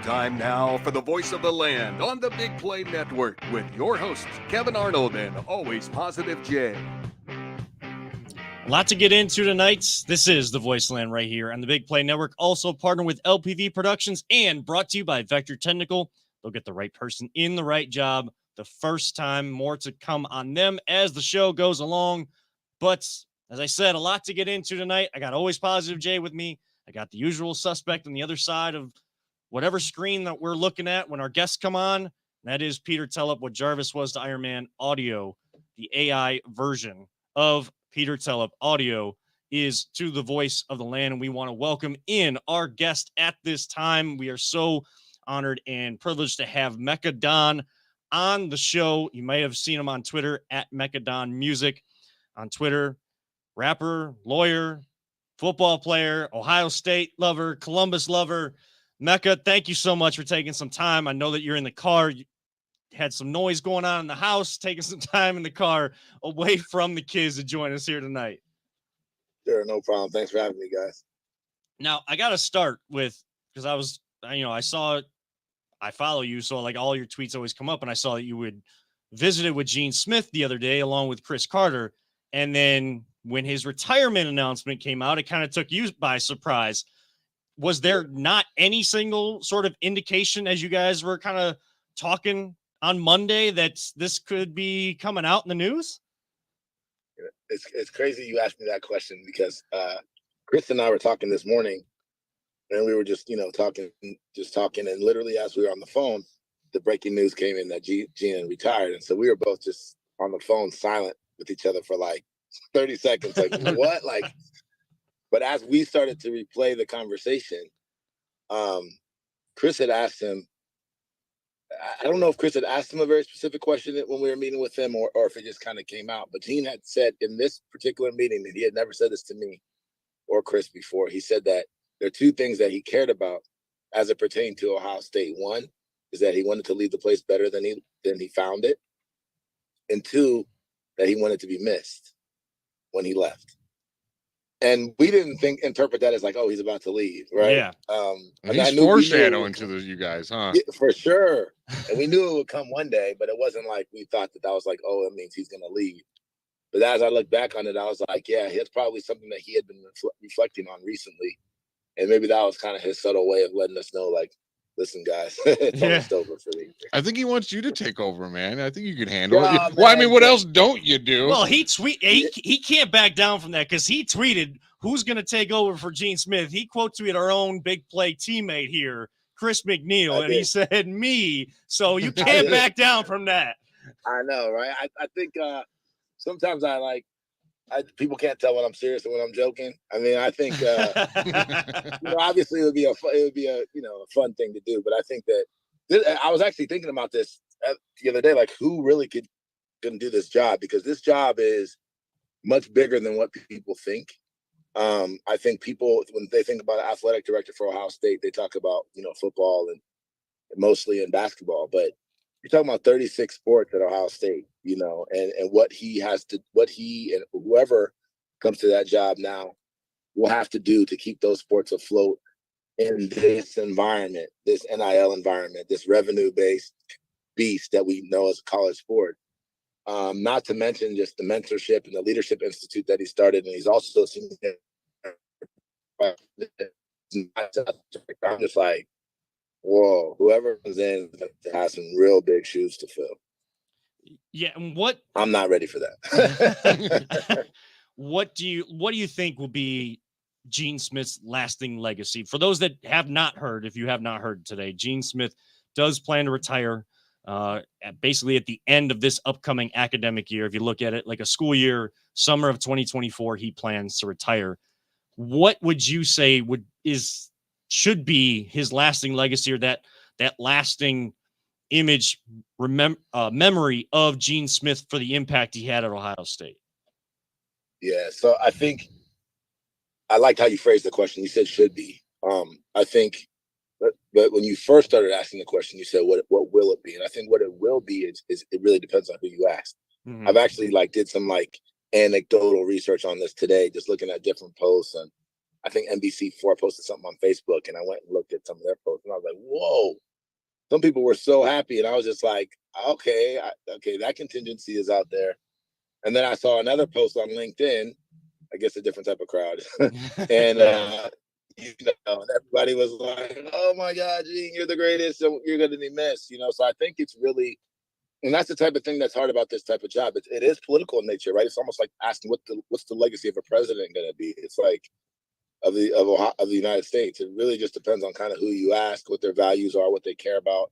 Time now for the voice of the land on the Big Play Network with your hosts, Kevin Arnold and Always Positive Jay. A lot to get into tonight. This is the Voice Land right here on the Big Play Network, also partnered with LPV Productions and brought to you by Vector Technical. They'll get the right person in the right job the first time. More to come on them as the show goes along. But as I said, a lot to get into tonight. I got Always Positive Jay with me. I got the usual suspect on the other side of whatever screen that we're looking at when our guests come on. That is Peter Tellup, what Jarvis was to Iron Man Audio. The AI version of Peter Tellup Audio is to the voice of the land, and we want to welcome in our guest at this time. We are so honored and privileged to have Mecha Don on the show. You may have seen him on Twitter at Mecha Don Music on Twitter. Rapper, lawyer, football player, Ohio State lover, Columbus lover. Mecha, thank you so much for taking some time. I know that you're in the car. You had some noise going on in the house, taking some time in the car away from the kids to join us here tonight. Sure, no problem. Thanks for having me, guys. Now, I got to start with, because I follow you, so like all your tweets always come up, and I saw that you would visited with Gene Smith the other day along with Chris Carter. And then when his retirement announcement came out, it kind of took you by surprise. Was there not any single sort of indication as you guys were kind of talking on Monday that this could be coming out in the news? It's crazy you asked me that question because Chris and I were talking this morning, and we were just talking, and literally as we were on the phone, the breaking news came in that Gene retired, and so we were both just on the phone, silent with each other for like 30 seconds, like what, like. But as we started to replay the conversation, Chris had asked him, I don't know if Chris had asked him a very specific question when we were meeting with him or if it just kind of came out. But Gene had said in this particular meeting, and he had never said this to me or Chris before, he said that there are two things that he cared about as it pertained to Ohio State. One is that he wanted to leave the place better than he found it. And two, that he wanted to be missed when he left. And we didn't interpret that as like, oh, he's about to leave, right? Yeah. He's foreshadowing to you guys, huh? Yeah, for sure. And we knew it would come one day, but it wasn't like we thought that was like, oh, it means he's going to leave. But as I look back on it, I was like, yeah, that's probably something that he had been reflecting on recently. And maybe that was kind of his subtle way of letting us know, like, listen, guys, it's almost over for me. I think he wants you to take over, man. I think you can handle it. Man, well, I mean, what else don't you do? Well, he can't back down from that because he tweeted, who's going to take over for Gene Smith? He quote tweeted our own Big Play teammate here, Chris McNeil, and he said, me. So you can't back down from that. I know, right? I think sometimes people can't tell when I'm serious and when I'm joking. I mean, I think obviously it would be a fun thing to do, but I think that I was actually thinking about this the other day, like who really could do this job, because this job is much bigger than what people think. I think people, when they think about an athletic director for Ohio State, they talk about football and mostly in basketball, but you're talking about 36 sports at Ohio State, and what he and whoever comes to that job now will have to do to keep those sports afloat in this environment, this NIL environment, this revenue-based beast that we know as a college sport. Not to mention just the mentorship and the leadership institute that he started, and he's also seen. I'm just like, whoa, whoever comes in has some real big shoes to fill. Yeah, and I'm not ready for that. What do you think will be Gene Smith's lasting legacy? For those that have not heard, if you have not heard today, Gene Smith does plan to retire basically at the end of this upcoming academic year. If you look at it like a school year, summer of 2024, he plans to retire. What would you say should be his lasting legacy, or that lasting image, memory of Gene Smith for the impact he had at Ohio State? Yeah, so I think I liked how you phrased the question. You said should be. I think, but when you first started asking the question, you said what will it be? And I think what it will be is it really depends on who you ask. Mm-hmm. I've actually did some anecdotal research on this today, just looking at different posts, and I think NBC4 posted something on Facebook, and I went and looked at some of their posts, and I was like, whoa. Some people were so happy, and I was just like, okay, that contingency is out there. And then I saw another post on LinkedIn, I guess a different type of crowd, and and everybody was like, "Oh my God, Gene, you're the greatest, so you're going to be missed." So I think it's really, and that's the type of thing that's hard about this type of job. It is political in nature, right? It's almost like asking what's the legacy of a president going to be. It's like of the United States. It really just depends on kind of who you ask, what their values are, what they care about.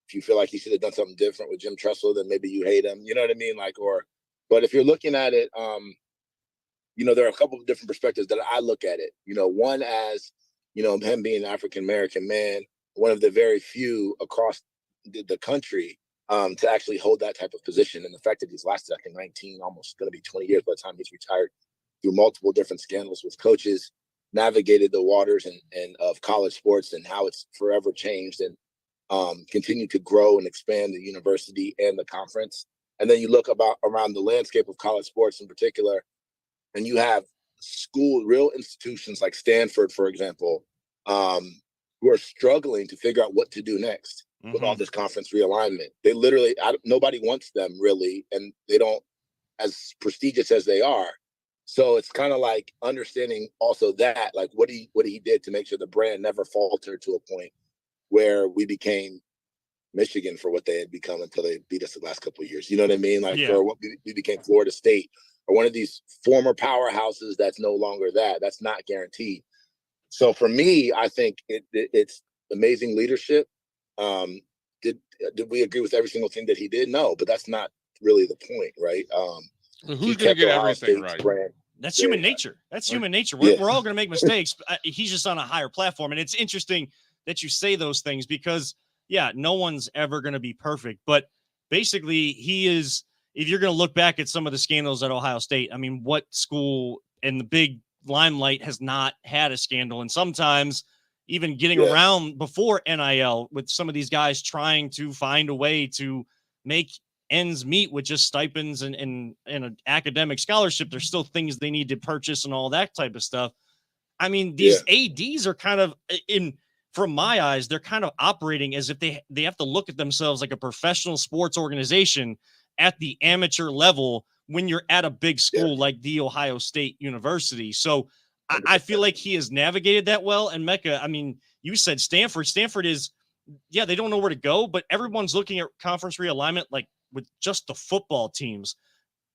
If you feel like he should have done something different with Jim Tressel, then maybe you hate him. You know what I mean? But if you're looking at it, there are a couple of different perspectives that I look at it. One as, him being an African-American man, one of the very few across the country to actually hold that type of position. And the fact that he's lasted, I think, 19, almost going to be 20 years by the time he's retired, through multiple different scandals with coaches, navigated the waters and of college sports and how it's forever changed and continued to grow and expand the university and the conference. And then you look around the landscape of college sports in particular, and you have real institutions like Stanford, for example, who are struggling to figure out what to do next with all this conference realignment. They literally, nobody wants them really, and they don't, as prestigious as they are. So it's kind of like understanding also that, like what he did to make sure the brand never faltered to a point where we became Michigan for what they had become until they beat us the last couple of years. You know what I mean? Or what we became Florida State, or one of these former powerhouses that's no longer that. That's not guaranteed. So for me, I think it's amazing leadership. Did we agree with every single thing that he did? No, but that's not really the point, right? Who's going to get everything right? That's human nature. That's human nature. We're all going to make mistakes. He's just on a higher platform. And it's interesting that you say those things because, no one's ever going to be perfect. But basically, he is, if you're going to look back at some of the scandals at Ohio State, I mean, what school in the big limelight has not had a scandal? And sometimes even getting around before NIL with some of these guys trying to find a way to make ends meet with just stipends and an academic scholarship. There's still things they need to purchase and all that type of stuff. I mean, these ADs are kind of from my eyes, they're kind of operating as if they have to look at themselves like a professional sports organization at the amateur level when you're at a big school like the Ohio State University. So I feel like he has navigated that well. And Mecca, I mean, you said Stanford. Stanford is, they don't know where to go, but everyone's looking at conference realignment like with just the football teams.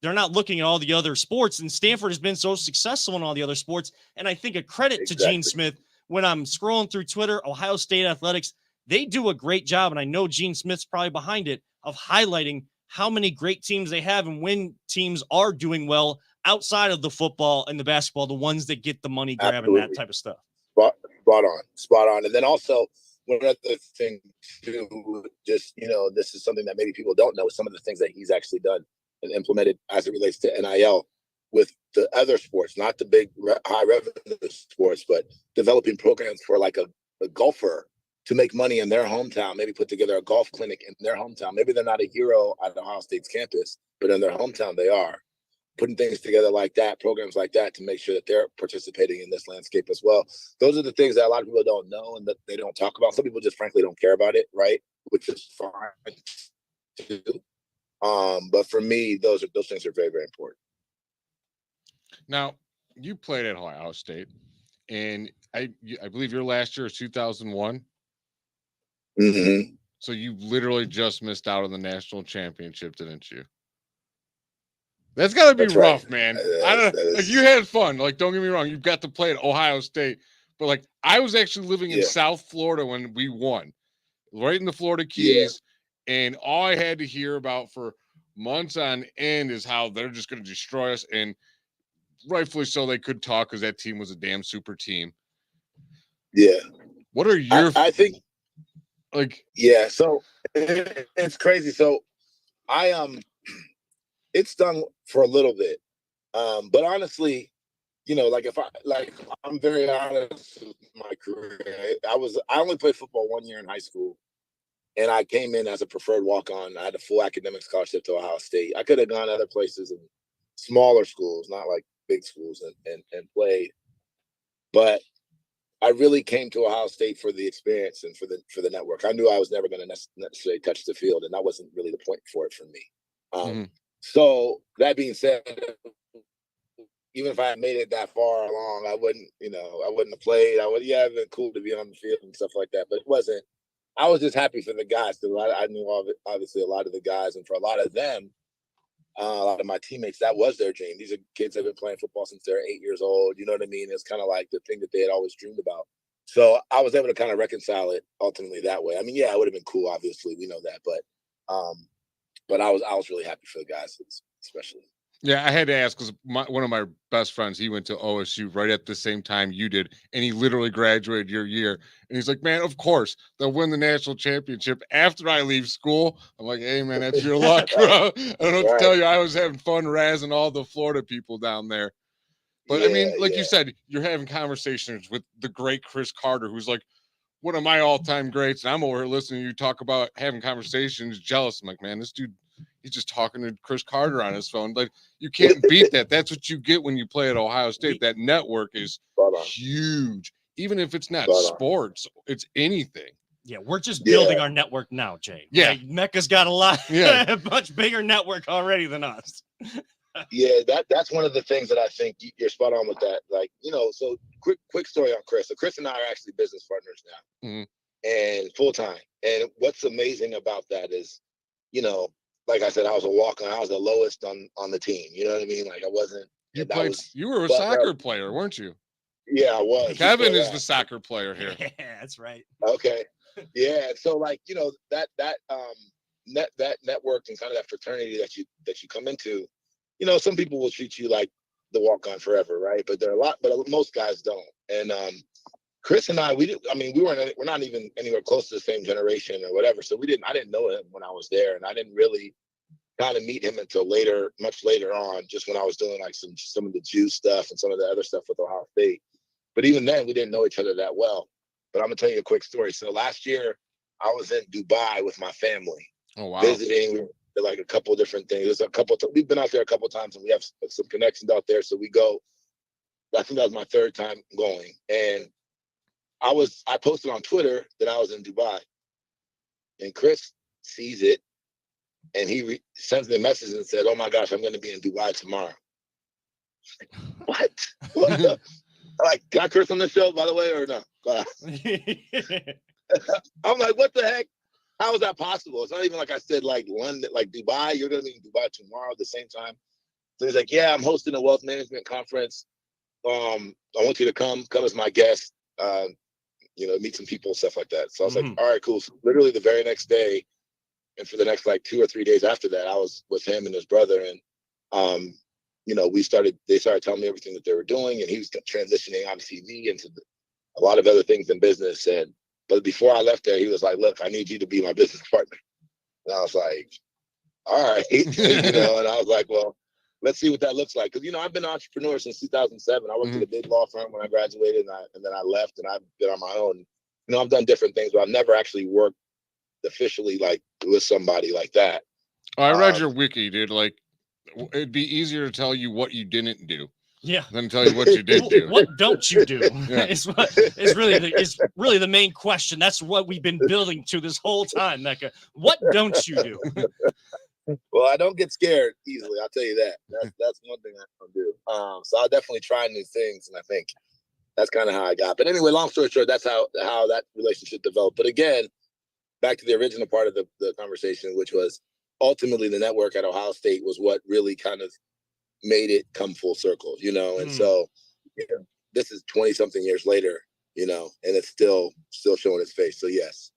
They're not looking at all the other sports, and Stanford has been so successful in all the other sports. And I think a credit to Gene Smith, when I'm scrolling through Twitter, Ohio State athletics, they do a great job. And I know Gene Smith's probably behind it of highlighting how many great teams they have and when teams are doing well outside of the football and the basketball, the ones that get the money grab and that type of stuff. Spot on. And then also one other thing too, just, this is something that maybe people don't know, some of the things that he's actually done and implemented as it relates to NIL with the other sports, not the big high revenue sports, but developing programs for like a golfer to make money in their hometown, maybe put together a golf clinic in their hometown. Maybe they're not a hero at Ohio State's campus, but in their hometown they are. Putting things together like that, programs like that, to make sure that they're participating in this landscape as well. Those are the things that a lot of people don't know and that they don't talk about. Some people just frankly don't care about it, right? Which is fine too. But for me, those things are very, very important. Now, you played at Ohio State, and I believe your last year is 2001. Mm-hmm. So you literally just missed out on the national championship, didn't you? That's got to be rough, right, man. I don't know. Like, you had fun. Like, don't get me wrong. You've got to play at Ohio State. But, like, I was actually living in South Florida when we won, right in the Florida Keys. Yeah. And all I had to hear about for months on end is how they're just going to destroy us. And rightfully so, they could talk because that team was a damn super team. Yeah. What are your... I think... Like... Yeah, so it's crazy. So it's done for a little bit. But honestly, I'm very honest with my career. I only played football 1 year in high school, and I came in as a preferred walk-on. I had a full academic scholarship to Ohio State. I could have gone other places in smaller schools, not like big schools, and played. But I really came to Ohio State for the experience and for the network. I knew I was never going to necessarily touch the field, and that wasn't really the point for it for me. So that being said, even if I had made it that far along, I wouldn't have played. It'd been cool to be on the field and stuff like that, but it wasn't. I was just happy for the guys because I knew obviously a lot of the guys, and for a lot of them, a lot of my teammates, that was their dream. These are kids that have been playing football since they're 8 years old. You know what I mean? It's kind of like the thing that they had always dreamed about. So I was able to kind of reconcile it ultimately that way. I mean, yeah, it would have been cool. Obviously, we know that, but I was really happy for the guys, especially. Yeah, I had to ask because one of my best friends, he went to OSU right at the same time you did, and he literally graduated your year. And he's like, man, of course, they'll win the national championship after I leave school. I'm like, hey, man, that's your luck, bro. I don't know what to tell you. I was having fun razzing all the Florida people down there. But, I mean, like you said, you're having conversations with the great Chris Carter, who's like one of my all-time greats. And I'm over here listening to you talk about having conversations, jealous. I'm like, man, this dude, he's just talking to Chris Carter on his phone. Like, you can't beat that. That's what you get when you play at Ohio State. That network is huge. Even if it's not sports, it's anything. Yeah, we're just building our network now, Jay. Yeah. Like, Mecca's got a much bigger network already than us. Yeah, that's one of the things that I think you're spot on with that. Like, so quick story on Chris. So Chris and I are actually business partners now, and full time. And what's amazing about that is, like I said, I was a walk-on. I was the lowest on the team. You know what I mean? Like I wasn't. You were a soccer player, weren't you? Yeah, I was. Kevin is the soccer player here. Yeah, that's right. Okay. Yeah. So like, that network and kind of that fraternity that you come into, some people will treat you like the walk-on forever, right? But most guys don't. And Chris and I, we're not even anywhere close to the same generation or whatever. So I didn't know him when I was there, and I didn't really kind of meet him until much later on, just when I was doing like some of the Jew stuff and some of the other stuff with Ohio State. But even then, we didn't know each other that well. But I'm gonna tell you a quick story. So last year, I was in Dubai with my family, visiting like a couple of different things. We've been out there a couple of times, and we have some connections out there. So we go. I think that was my third time going, and I posted on Twitter that I was in Dubai, and Chris sees it, and he sends me a message and said, "Oh my gosh, I'm going to be in Dubai tomorrow." What? Like, can I curse on the show, by the way, or no? I'm like, what the heck? How is that possible? It's not even like I said, like London, like Dubai. You're going to be in Dubai tomorrow at the same time. So he's like, yeah, I'm hosting a wealth management conference. I want you to come as my guest. Meet some people, stuff like that. So I was like, all right, cool. So literally the very next day, and for the next like 2 or 3 days after that, I was with him and his brother, and they started telling me everything that they were doing, and he was transitioning out of TV into a lot of other things in business. But before I left there, he was like, look, I need you to be my business partner. And I was like, all right, and I was like, well, let's see what that looks like. Because, I've been an entrepreneur since 2007. I worked at a big law firm when I graduated, and then I left, and I've been on my own. I've done different things, but I've never actually worked officially like with somebody like that. Oh, I read your wiki, dude. Like, it'd be easier to tell you what you didn't do. Yeah. Than tell you what you did do. What don't you do? It's really the main question. That's what we've been building to this whole time, Mecca. What don't you do? Well, I don't get scared easily. I'll tell you that. That's one thing I don't do. So I'll definitely try new things, and I think that's kind of how I got. But anyway, long story short, that's how that relationship developed. But again, back to the original part of the conversation, which was ultimately the network at Ohio State was what really kind of made it come full circle, And so this is 20-something years later, and it's still showing its face. So yes,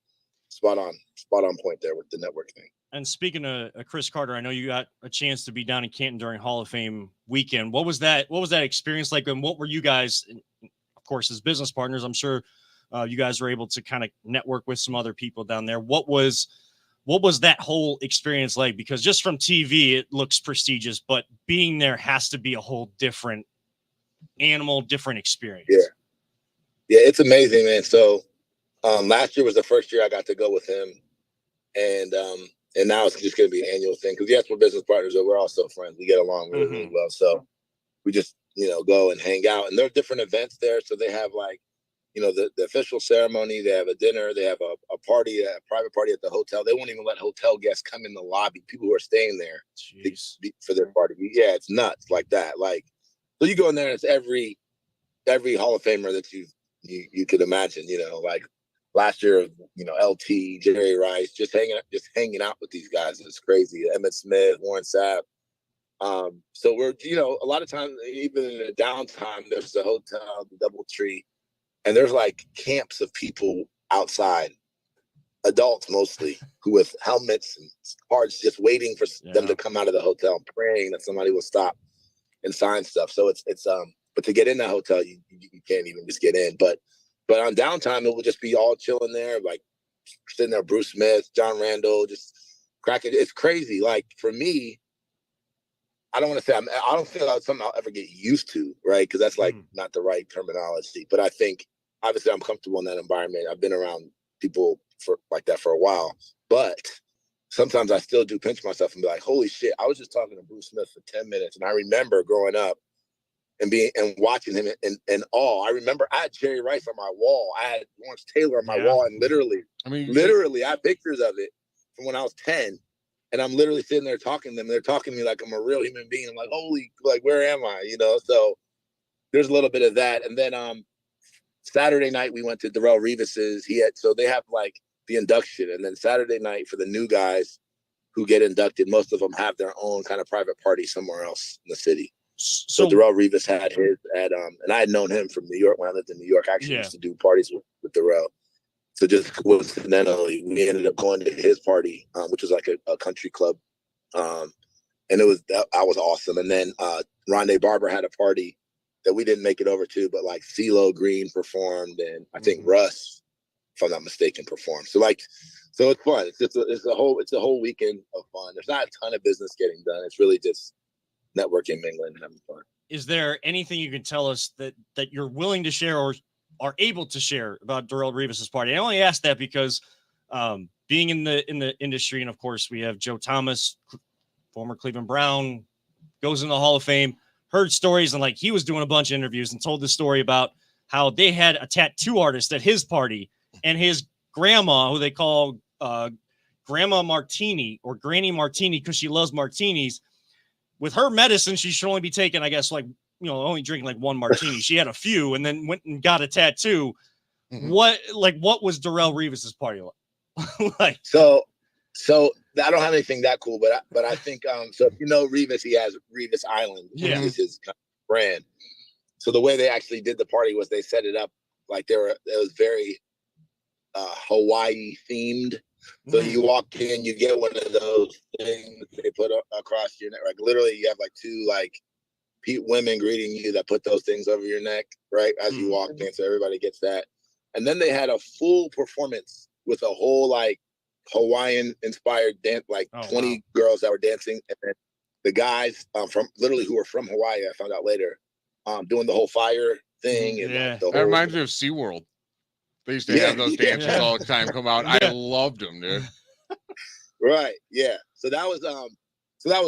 spot on point there with the network thing. And speaking of Chris Carter, I know you got a chance to be down in Canton during Hall of Fame weekend. What was that experience like? And what were you guys, of course, as business partners, I'm sure you guys were able to kind of network with some other people down there. What was that whole experience like? Because just from TV, it looks prestigious, but being there has to be a whole different animal, different experience. Yeah, it's amazing, man. So last year was the first year I got to go with him. And now it's just going to be an annual thing. Because yes, we're business partners, but we're also friends. We get along really, really well. So we just, go and hang out. And there are different events there. So they have like, the official ceremony, they have a dinner, they have a party, a private party at the hotel. They won't even let hotel guests come in the lobby, people who are staying there for their party. Yeah, it's nuts like that. Like, so you go in there and it's every Hall of Famer that you could imagine, like last year, LT, Jerry Rice, just hanging out with these guys. It's crazy. Emmitt Smith, Warren Sapp. So we're, a lot of times, even in the downtime, there's the hotel, the DoubleTree, and there's like camps of people outside, adults mostly, who with helmets and cards just waiting for them to come out of the hotel, praying that somebody will stop and sign stuff. So it's but to get in that hotel, you can't even just get in. But on downtime, it will just be all chilling there, like sitting there, Bruce Smith, John Randall, just cracking. It's crazy. Like for me, I don't want to say I don't think that's something I'll ever get used to, right? Because that's like not the right terminology. But I think obviously I'm comfortable in that environment. I've been around people like that for a while, but sometimes I still do pinch myself and be like, "Holy shit!" I was just talking to Bruce Smith for 10 minutes, and I remember growing up and watching him in awe. I remember I had Jerry Rice on my wall. I had Lawrence Taylor on my wall, and literally, I have pictures of it from when I was 10. And I'm literally sitting there talking to them. They're talking to me like I'm a real human being. I'm like, holy, like, where am I? So there's a little bit of that. And then Saturday night, we went to Darrelle Revis's. So they have like the induction. And then Saturday night for the new guys who get inducted, most of them have their own kind of private party somewhere else in the city. So Darrelle Revis had his and I had known him from New York when I lived in New York. I actually used to do parties with Darrelle. So just coincidentally, we ended up going to his party, which was like a country club. And that was awesome. And then Rondé Barber had a party that we didn't make it over to, but like CeeLo Green performed, and I think Russ, if I'm not mistaken, performed. So it's fun. It's a whole weekend of fun. There's not a ton of business getting done. It's really just networking, mingling, and having fun. Is there anything you can tell us that you're willing to share or are able to share about Darrelle Revis's party? I only ask that because being in the industry, and of course we have Joe Thomas, former Cleveland Brown, goes in the Hall of Fame, heard stories, and like he was doing a bunch of interviews and told the story about how they had a tattoo artist at his party, and his grandma, who they call Grandma Martini or Granny Martini because she loves martinis, with her medicine she should only be taking, I guess, like, only drinking like one martini. She had a few and then went and got a tattoo. What was Darrelle Revis's party like? So I don't have anything that cool, but I think so if Revis, he has Revis Island, which is his brand. So the way they actually did the party was they set it up like it was very Hawaii themed. So you walk in, you get one of those things they put across your neck. Like literally, you have like two women greeting you that put those things over your neck, right, as you walk in. So everybody gets that. And then they had a full performance with a whole like Hawaiian inspired dance, like 20 girls that were dancing, and then the guys who were from Hawaii, I found out later, doing the whole fire thing. And that reminds me of SeaWorld. They used to have those dancers all the time come out. I loved them, dude. Right. Yeah. So that was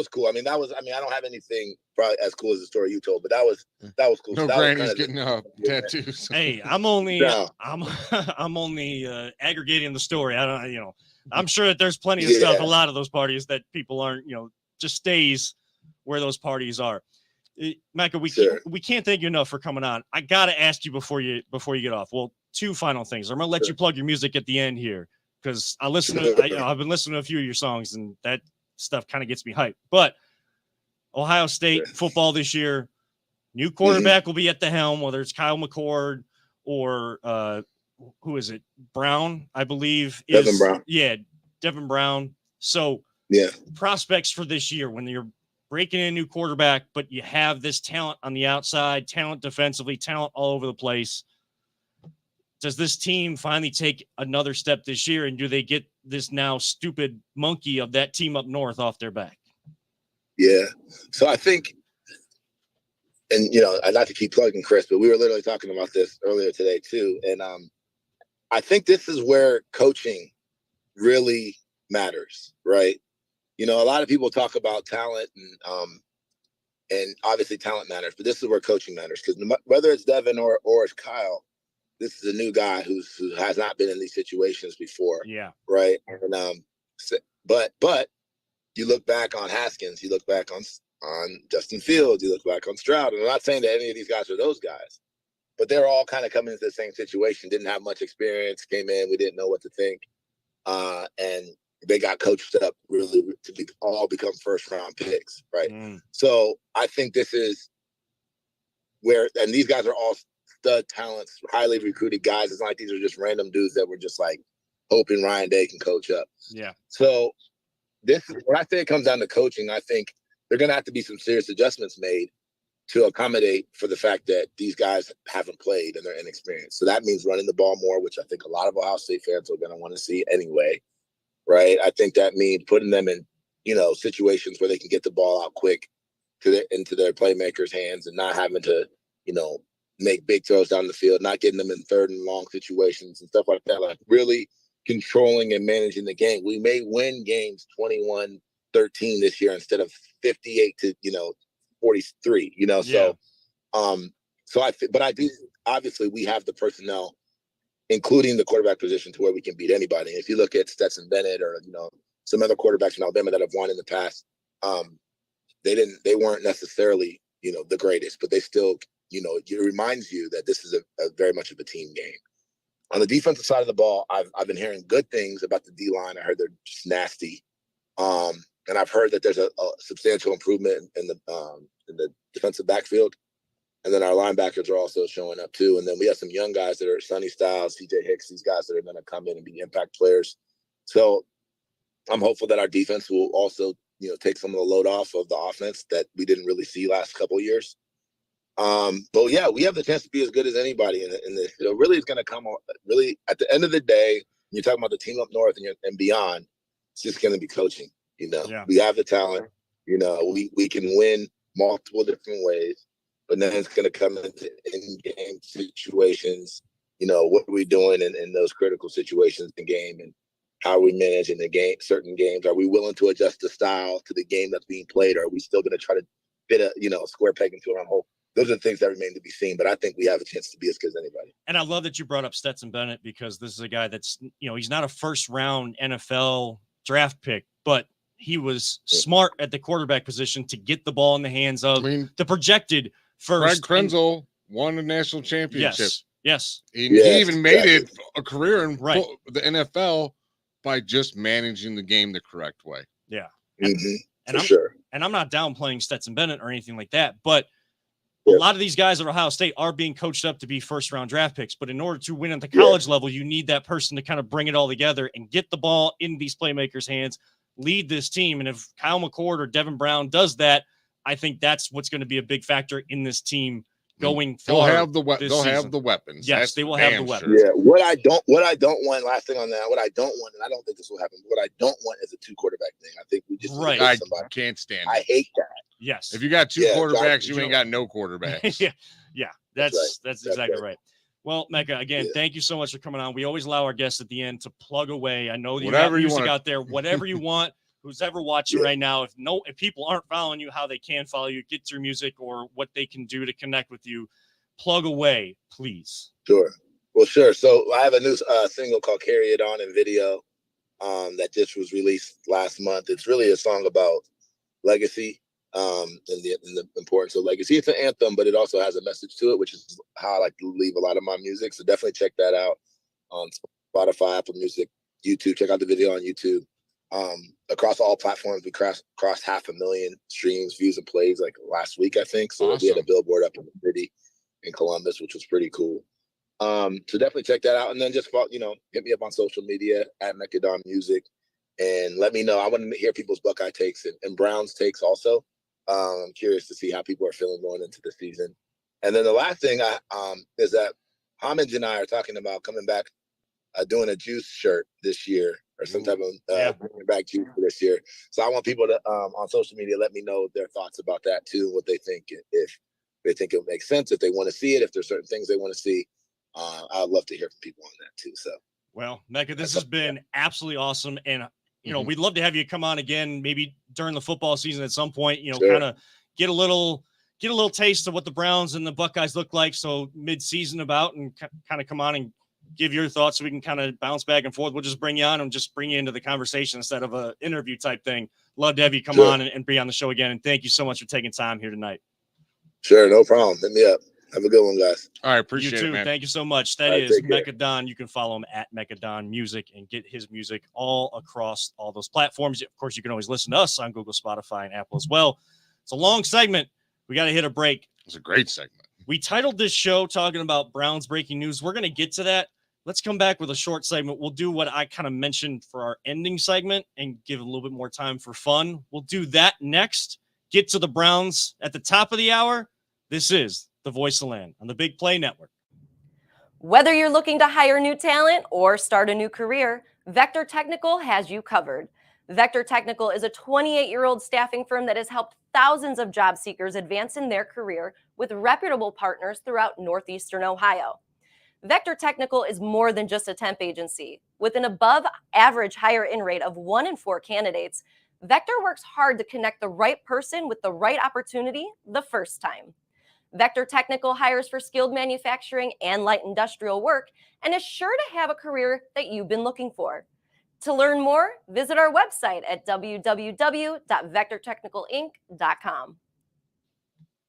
cool. I don't have anything probably as cool as the story you told, but that was cool. No, so granny's getting tattoos. Hey, I'm only aggregating the story. I don't, I'm sure that there's plenty of stuff. A lot of those parties that people aren't, just stays where those parties are. Micah, we can't thank you enough for coming on. I gotta ask you before you get off. Well, two final things. I'm gonna let you plug your music at the end here because I've been listening to a few of your songs, and that stuff kind of gets me hyped. But Ohio State football this year, new quarterback will be at the helm, whether it's Kyle McCord or who is it? Brown, I believe. Devin Brown. Yeah, Devin Brown. So prospects for this year when you're breaking in a new quarterback, but you have this talent on the outside, talent defensively, talent all over the place. Does this team finally take another step this year, and do they get this now stupid monkey of that team up north off their back? Yeah. So I think, and I'd like to keep plugging Chris, but we were literally talking about this earlier today too. And I think this is where coaching really matters, right? A lot of people talk about talent and obviously talent matters, but this is where coaching matters, because whether it's Devin or it's Kyle, this is a new guy who has not been in these situations before. Yeah. Right. And but you look back on Haskins, you look back on Justin Fields, you look back on Stroud. And I'm not saying that any of these guys are those guys, but they're all kind of coming into the same situation, didn't have much experience, came in, we didn't know what to think. And they got coached up really to all become first round picks. Right. So I think this is where, and these guys are all stud talents, highly recruited guys. It's not like these are just random dudes that were just like hoping Ryan Day can coach up. Yeah. So this, when I say it comes down to coaching, I think they're going to have to be some serious adjustments made to accommodate for the fact that these guys haven't played and they're inexperienced. So that means running the ball more, which I think a lot of Ohio State fans are going to want to see anyway. Right. I think that means putting them in, situations where they can get the ball out quick into their playmakers' hands and not having to, make big throws down the field, not getting them in third and long situations and stuff like that. Like really controlling and managing the game. We may win games 21-13 this year instead of 58 to 43. Yeah. So but I do, obviously we have the personnel, including the quarterback position, to where we can beat anybody. If you look at Stetson Bennett or some other quarterbacks in Alabama that have won in the past, they weren't necessarily the greatest, but they still it reminds you that this is a very much of a team game. On the defensive side of the ball, I've been hearing good things about the D-line. I heard they're just nasty, and I've heard that there's a substantial improvement in the defensive backfield. And then our linebackers are also showing up too. And then we have some young guys that are Sonny Styles, CJ Hicks, these guys that are going to come in and be impact players. So I'm hopeful that our defense will also, take some of the load off of the offense that we didn't really see last couple of years. But yeah, we have the chance to be as good as anybody in this. Really is going to come really at the end of the day. You're talking about the team up north and beyond. It's just going to be coaching. Yeah. We have the talent. We can win multiple different ways. But then it's going to come into in-game situations. What are we doing in those critical situations in the game, and how are we managing the game? Certain games, are we willing to adjust the style to the game that's being played? Or are we still going to try to fit a square peg into a round hole? Those are the things that remain to be seen. But I think we have a chance to be as good as anybody. And I love that you brought up Stetson Bennett, because this is a guy that's he's not a first round NFL draft pick, but he was smart at the quarterback position to get the ball in the hands of the projected first. Greg Krenzel won a national championship. Yes. He even made it a career in the NFL by just managing the game the correct way. Yeah. And sure. And I'm not downplaying Stetson Bennett or anything like that, but a lot of these guys at Ohio State are being coached up to be first-round draft picks. But in order to win at the college level, you need that person to kind of bring it all together and get the ball in these playmakers' hands, lead this team. And if Kyle McCord or Devin Brown does that, I think that's what's going to be a big factor in this team going forward. They'll have the weapons. Yes, they will have the weapons. Yeah. What I don't want, last thing on that, what I don't want, and I don't think this will happen, what I don't want is a 2-quarterback thing. I think we just I can't stand it. I hate that. Yes. If you got 2 quarterbacks, you ain't got no quarterbacks. Yeah. That's exactly right. Well, Mecca, again, thank you so much for coming on. We always allow our guests at the end to plug away. I know that you got music out there, whatever you want. Who's ever watching right now, if people aren't following you, how they can follow you, get your music, or what they can do to connect with you, plug away, please. Sure. Well, sure. So I have a new single called "Carry It On" in video that just was released last month. It's really a song about legacy and the importance of legacy. It's an anthem, but it also has a message to it, which is how I like to leave a lot of my music. So definitely check that out on Spotify, Apple Music, YouTube. Check out the video on YouTube. Across all platforms, we crossed 500,000 streams, views, and plays like last week, I think. So we had a billboard up in the city in Columbus, which was pretty cool. So definitely check that out. And then just, hit me up on social media at Mecca Music and let me know. I want to hear people's Buckeye takes and Browns takes also. I'm curious to see how people are feeling going into the season. And then the last thing is that Homage and I are talking about coming back, doing a juice shirt this year, or some type of bringing back juice for this year. So I want people to on social media let me know their thoughts about that too, what they think, if they think it makes sense, if they want to see it, if there's certain things they want to see. I'd love to hear from people on that too. So, well, Mecca, this has been absolutely awesome, and we'd love to have you come on again, maybe during the football season at some point. Kind of get a little taste of what the Browns and the Buckeyes look like. So mid-season about, and kind of come on and give your thoughts so we can kind of bounce back and forth. We'll just bring you on and just bring you into the conversation instead of a interview type thing. Love to have you come on and be on the show again. And thank you so much for taking time here tonight. Sure. No problem. Hit me up. Have a good one, guys. All right. Appreciate you too. it, man. Thank you so much. That is Mechadon. You can follow him at Mechadon Music and get his music all across all those platforms. Of course, you can always listen to us on Google, Spotify, and Apple as well. It's a long segment. We got to hit a break. It's a great segment. We titled this show talking about Browns breaking news. We're going to get to that. Let's come back with a short segment. We'll do what I kind of mentioned for our ending segment and give a little bit more time for fun. We'll do that next. Get to the Browns at the top of the hour. This is the Voice of the Land on the Big Play Network. Whether you're looking to hire new talent or start a new career, Vector Technical has you covered. Vector Technical is a 28-year-old staffing firm that has helped thousands of job seekers advance in their career with reputable partners throughout Northeastern Ohio. Vector Technical is more than just a temp agency. With an above-average hire-in rate of 1 in 4 candidates, Vector works hard to connect the right person with the right opportunity the first time. Vector Technical hires for skilled manufacturing and light industrial work and is sure to have a career that you've been looking for. To learn more, visit our website at www.vectortechnicalinc.com.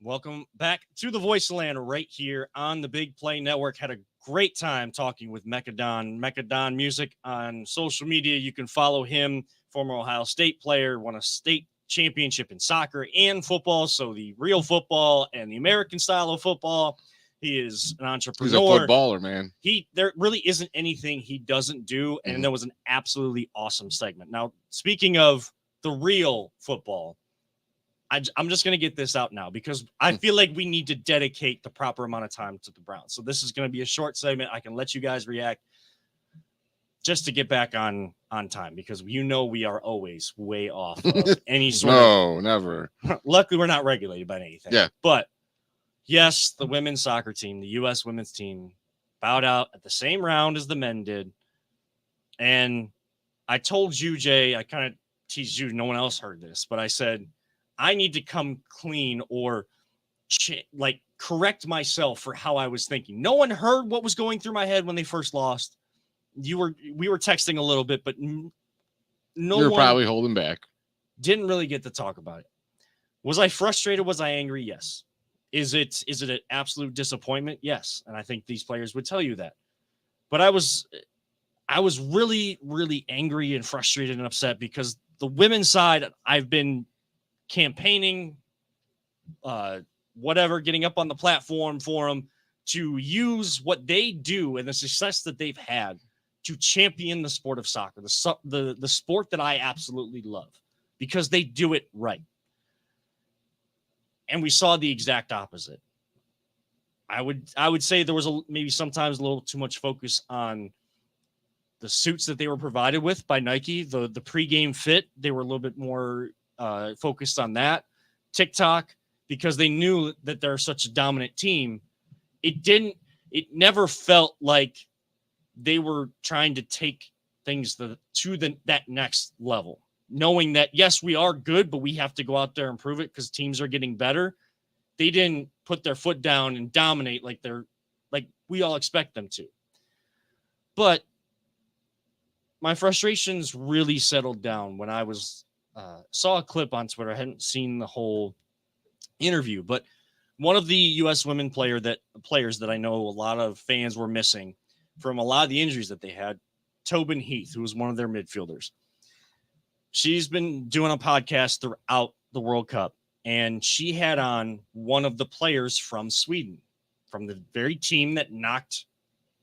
Welcome back to the Voice of the Land right here on the Big Play Network. Had a great time talking with Mechadon Music on social media. You can follow him, former Ohio State player, won a state championship in soccer and football. So the real football and the American style of football. He is an entrepreneur. He's a footballer, man. There really isn't anything he doesn't do. And that was an absolutely awesome segment. Now, speaking of the real football, I'm just going to get this out now because I feel like we need to dedicate the proper amount of time to the Browns. So this is going to be a short segment. I can let you guys react just to get back on time because we are always way off of any sort of. No, never. Luckily, we're not regulated by anything. Yeah. But yes, the women's soccer team, the U.S. women's team, bowed out at the same round as the men did. And I told you, Jay, I kind of teased you. No one else heard this, but I said, I need to come clean or correct myself for how I was thinking. No one heard what was going through my head when they first lost. We were texting a little bit, but no You're one probably holding back. Didn't really get to talk about it. Was I frustrated? Was I angry? Yes. Is it an absolute disappointment? Yes. And I think these players would tell you that. But I was really, really angry and frustrated and upset because the women's side, I've been campaigning, getting up on the platform for them to use what they do and the success that they've had to champion the sport of soccer, the sport that I absolutely love because they do it right. And we saw the exact opposite. I would say there was maybe sometimes a little too much focus on the suits that they were provided with by Nike, the pregame fit. They were a little bit more focused on that. TikTok, because they knew that they're such a dominant team. It never felt like they were trying to take things to that next level, knowing that, yes, we are good, but we have to go out there and prove it because teams are getting better. They didn't put their foot down and dominate like we all expect them to. But my frustrations really settled down when I saw a clip on Twitter. I hadn't seen the whole interview, but one of the U.S. women players that I know a lot of fans were missing from a lot of the injuries that they had, Tobin Heath, who was one of their midfielders. She's been doing a podcast throughout the World Cup, and she had on one of the players from Sweden, from the very team that knocked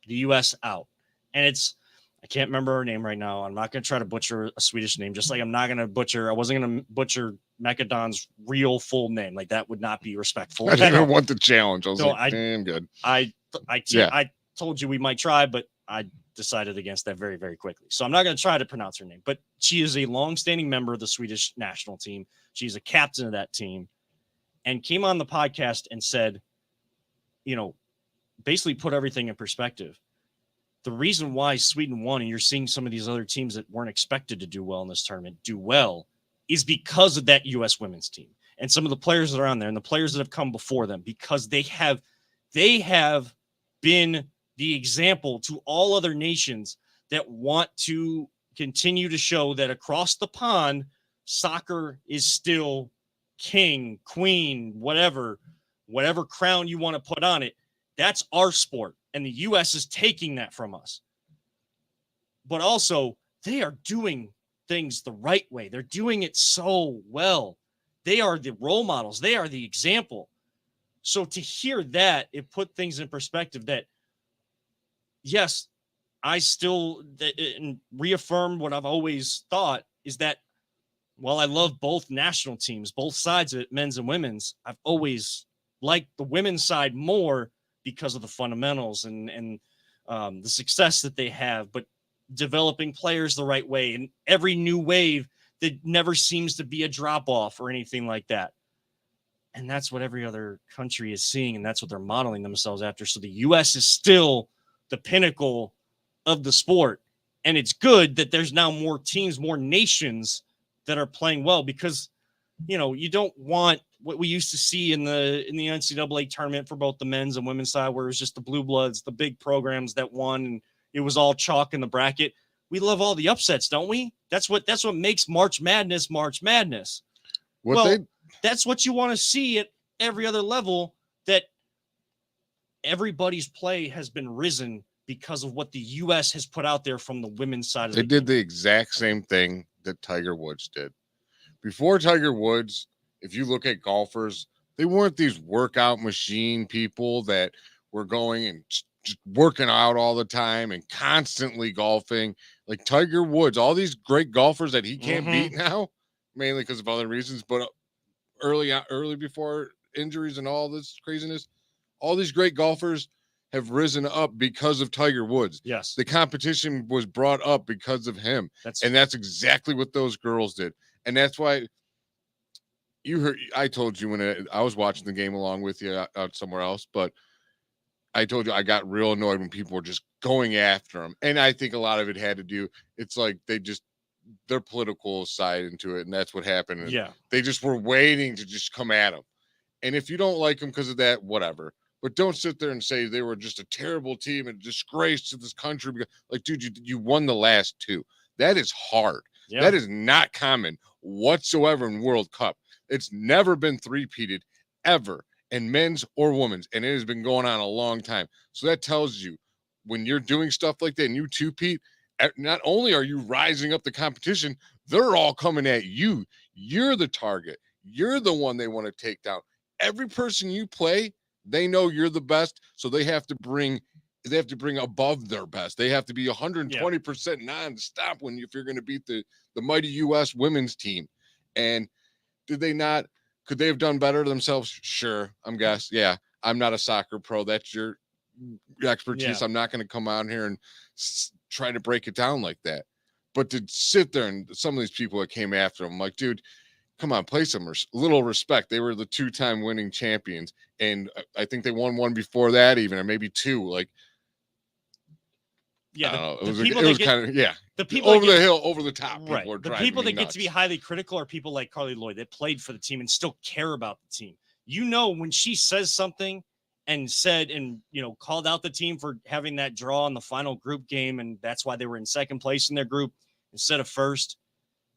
the U.S. out. And I can't remember her name right now. I'm not going to try to butcher a Swedish name, just like I wasn't going to butcher Mechadon's real full name. Like that would not be respectful. I didn't want the challenge. I was damn good. I told you we might try, but I decided against that very, very quickly. So I'm not going to try to pronounce her name, but she is a longstanding member of the Swedish national team. She's a captain of that team and came on the podcast and said, basically put everything in perspective. The reason why Sweden won, and you're seeing some of these other teams that weren't expected to do well in this tournament do well, is because of that U.S. women's team. and some of the players that are on there and the players that have come before them, because they have been the example to all other nations that want to continue to show that across the pond, soccer is still king, queen, whatever crown you want to put on it. That's our sport. And the U.S. is taking that from us. But also, they are doing things the right way. They're doing it so well. They are the role models. They are the example. So to hear that, it put things in perspective that, yes, I still reaffirm what I've always thought is that while I love both national teams, both sides of it, men's and women's, I've always liked the women's side more because of the fundamentals and the success that they have, but developing players the right way and every new wave that never seems to be a drop off or anything like that. And that's what every other country is seeing. And that's what they're modeling themselves after. So the U.S. is still the pinnacle of the sport. And it's good that there's now more teams, more nations that are playing well, because, you know, you don't want what we used to see in the NCAA tournament for both the men's and women's side, where it was just the blue bloods, the big programs that won, and it was all chalk in the bracket. We love all the upsets, don't we? That's what makes March Madness. That's what you want to see at every other level, that everybody's play has been risen because of what the U.S. has put out there from the women's side of the game. They did the exact same thing that Tiger Woods did. Before Tiger Woods, if you look at golfers, they weren't these workout machine people that were going and just working out all the time and constantly golfing. Like Tiger Woods, all these great golfers that he can't beat now, mainly because of other reasons, but early before injuries and all this craziness, all these great golfers have risen up because of Tiger Woods. Yes. The competition was brought up because of him. That's exactly what those girls did. And that's why I told you when I was watching the game along with you out somewhere else, but I told you I got real annoyed when people were just going after him. And I think a lot of it had to do, it's like their political side into it, and that's what happened. And they just were waiting to just come at him. And if you don't like him because of that, whatever. But don't sit there and say they were just a terrible team and a disgrace to this country. Because, like, dude, you won the last two. That is hard. Yeah. That is not common whatsoever in World Cup. It's never been three-peated ever in men's or women's, and it has been going on a long time. So that tells you when you're doing stuff like that and you two-peat, not only are you rising up the competition, they're all coming at you. You're the target. You're the one they want to take down. Every person you play, they know you're the best, so they have to bring above their best. They have to be 120% nonstop if you're going to beat the mighty U.S. women's team. And could they have done better themselves? Sure, I'm guessing. Yeah, I'm not a soccer pro. That's your expertise. Yeah. I'm not going to come out here and try to break it down like that. But to sit there and some of these people that came after him, like, dude, come on, play some little respect. They were the 2-time winning champions, and I think they won one before that, even, or maybe two. Like, yeah, it was kind of the people over the hill, over the top. Right, the people that get to be highly critical are people like Carly Lloyd that played for the team and still care about the team. You know, when she says something and called out the team for having that draw in the final group game, and that's why they were in second place in their group instead of first.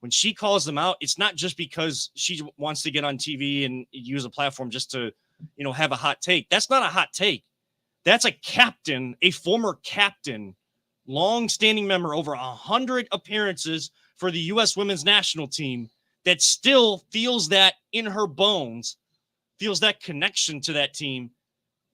When she calls them out, it's not just because she wants to get on TV and use a platform just to, have a hot take. That's not a hot take. That's a captain, a former captain, long-standing member, over 100 appearances for the U.S. women's national team, that still feels that in her bones, feels that connection to that team,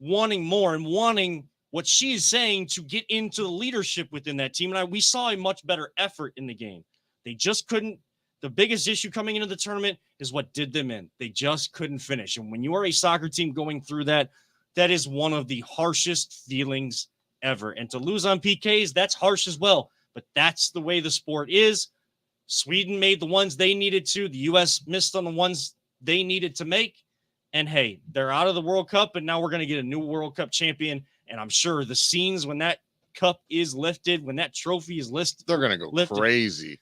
wanting more and wanting what she is saying to get into the leadership within that team. And we saw a much better effort in the game. They just couldn't. The biggest issue coming into the tournament is what did them in. They just couldn't finish. And when you are a soccer team going through that, that is one of the harshest feelings ever. And to lose on PKs, that's harsh as well. But that's the way the sport is. Sweden made the ones they needed to. The U.S. missed on the ones they needed to make. And, hey, they're out of the World Cup, and now we're going to get a new World Cup champion. And I'm sure the scenes when that cup is lifted, when that trophy is lifted, they're going to go crazy.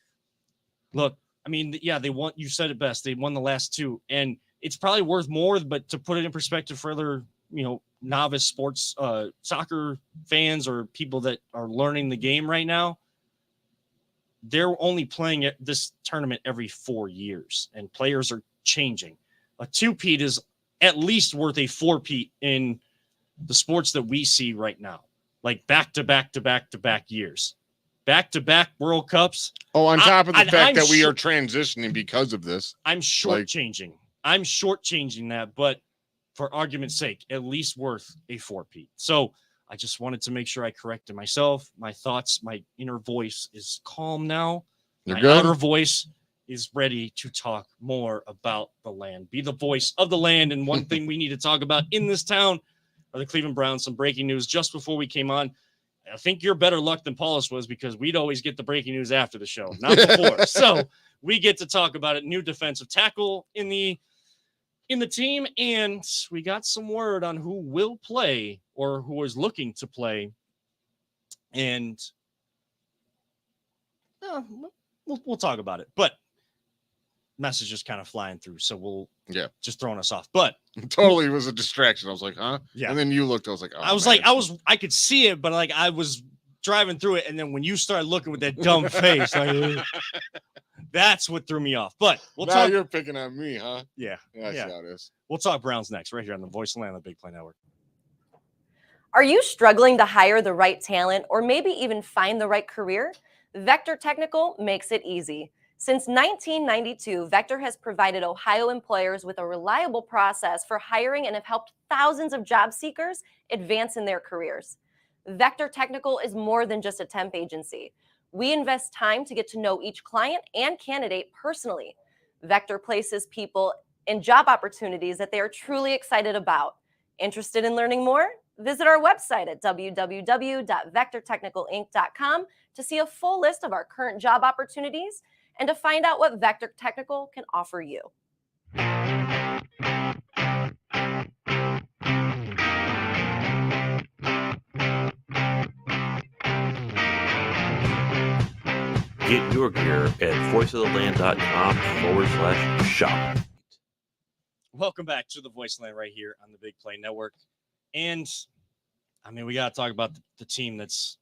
Look, I mean, yeah, they won. You said it best. They won the last two. And it's probably worth more, but to put it in perspective for other, novice sports, soccer fans or people that are learning the game right now, they're only playing this tournament every 4 years, and players are changing. A two-peat is at least worth a four-peat in the sports that we see right now, like back-to-back years. Back-to-back World Cups. Oh, on top of the fact that we are transitioning because of this. I'm shortchanging. I'm shortchanging that, but for argument's sake, at least worth a four-peat. So I just wanted to make sure I corrected myself. My thoughts, my inner voice is calm now. My outer voice is ready to talk more about the land. Be the voice of the land. And one thing we need to talk about in this town are the Cleveland Browns. Some breaking news just before we came on. I think you're better luck than Paulus was, because we'd always get the breaking news after the show, not before. So we get to talk about it. New defensive tackle in the team, and we got some word on who will play or who is looking to play. And we'll talk about it. But message is kind of flying through, so just throwing us off. But totally was a distraction. I was like, huh? Yeah. And then you looked, I was like, oh, I could see it, but like I was driving through it, and then when you started looking with that dumb face, that's what threw me off. But now you're picking on me, huh? Yeah. That's how it is. We'll talk Browns next, right here on the Voice of the Land on the Big Play Network. Are you struggling to hire the right talent or maybe even find the right career? Vector Technical makes it easy. Since 1992, Vector has provided Ohio employers with a reliable process for hiring and have helped thousands of job seekers advance in their careers. Vector Technical is more than just a temp agency. We invest time to get to know each client and candidate personally. Vector places people in job opportunities that they are truly excited about. Interested in learning more? Visit our website at www.vectortechnicalinc.com to see a full list of our current job opportunities and to find out what Vector Technical can offer you. Get your gear at voiceoftheland.com/shop. Welcome back to the Voice of the Land right here on the Big Play Network. And I mean, we got to talk about the team that's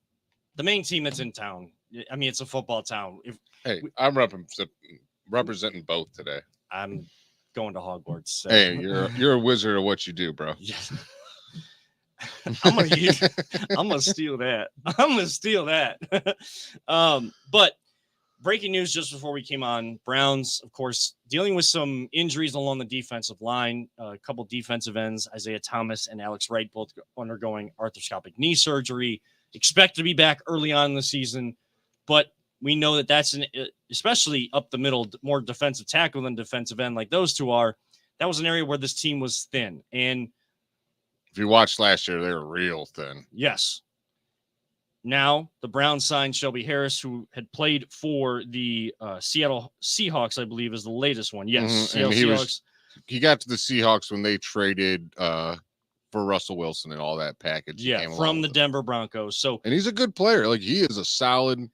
the main team that's in town. I mean, it's a football town. I'm representing both today. I'm going to Hogwarts. So. Hey, you're a wizard of what you do, bro. Yes. I'm gonna steal that. I'm gonna steal that. But breaking news just before we came on: Browns, of course, dealing with some injuries along the defensive line. A couple defensive ends, Isaiah Thomas and Alex Wright, both undergoing arthroscopic knee surgery. Expect to be back early on in the season, but we know that that's especially up the middle, more defensive tackle than defensive end, like those two are. That was an area where this team was thin. And if you watched last year, they were real thin. Yes. Now the Browns signed Shelby Harris, who had played for the Seattle Seahawks, I believe, is the latest one. Yes, Seattle Seahawks. He got to the Seahawks when they traded for Russell Wilson and all that package. Yeah, from the Denver Broncos. And he's a good player. Like, he is a solid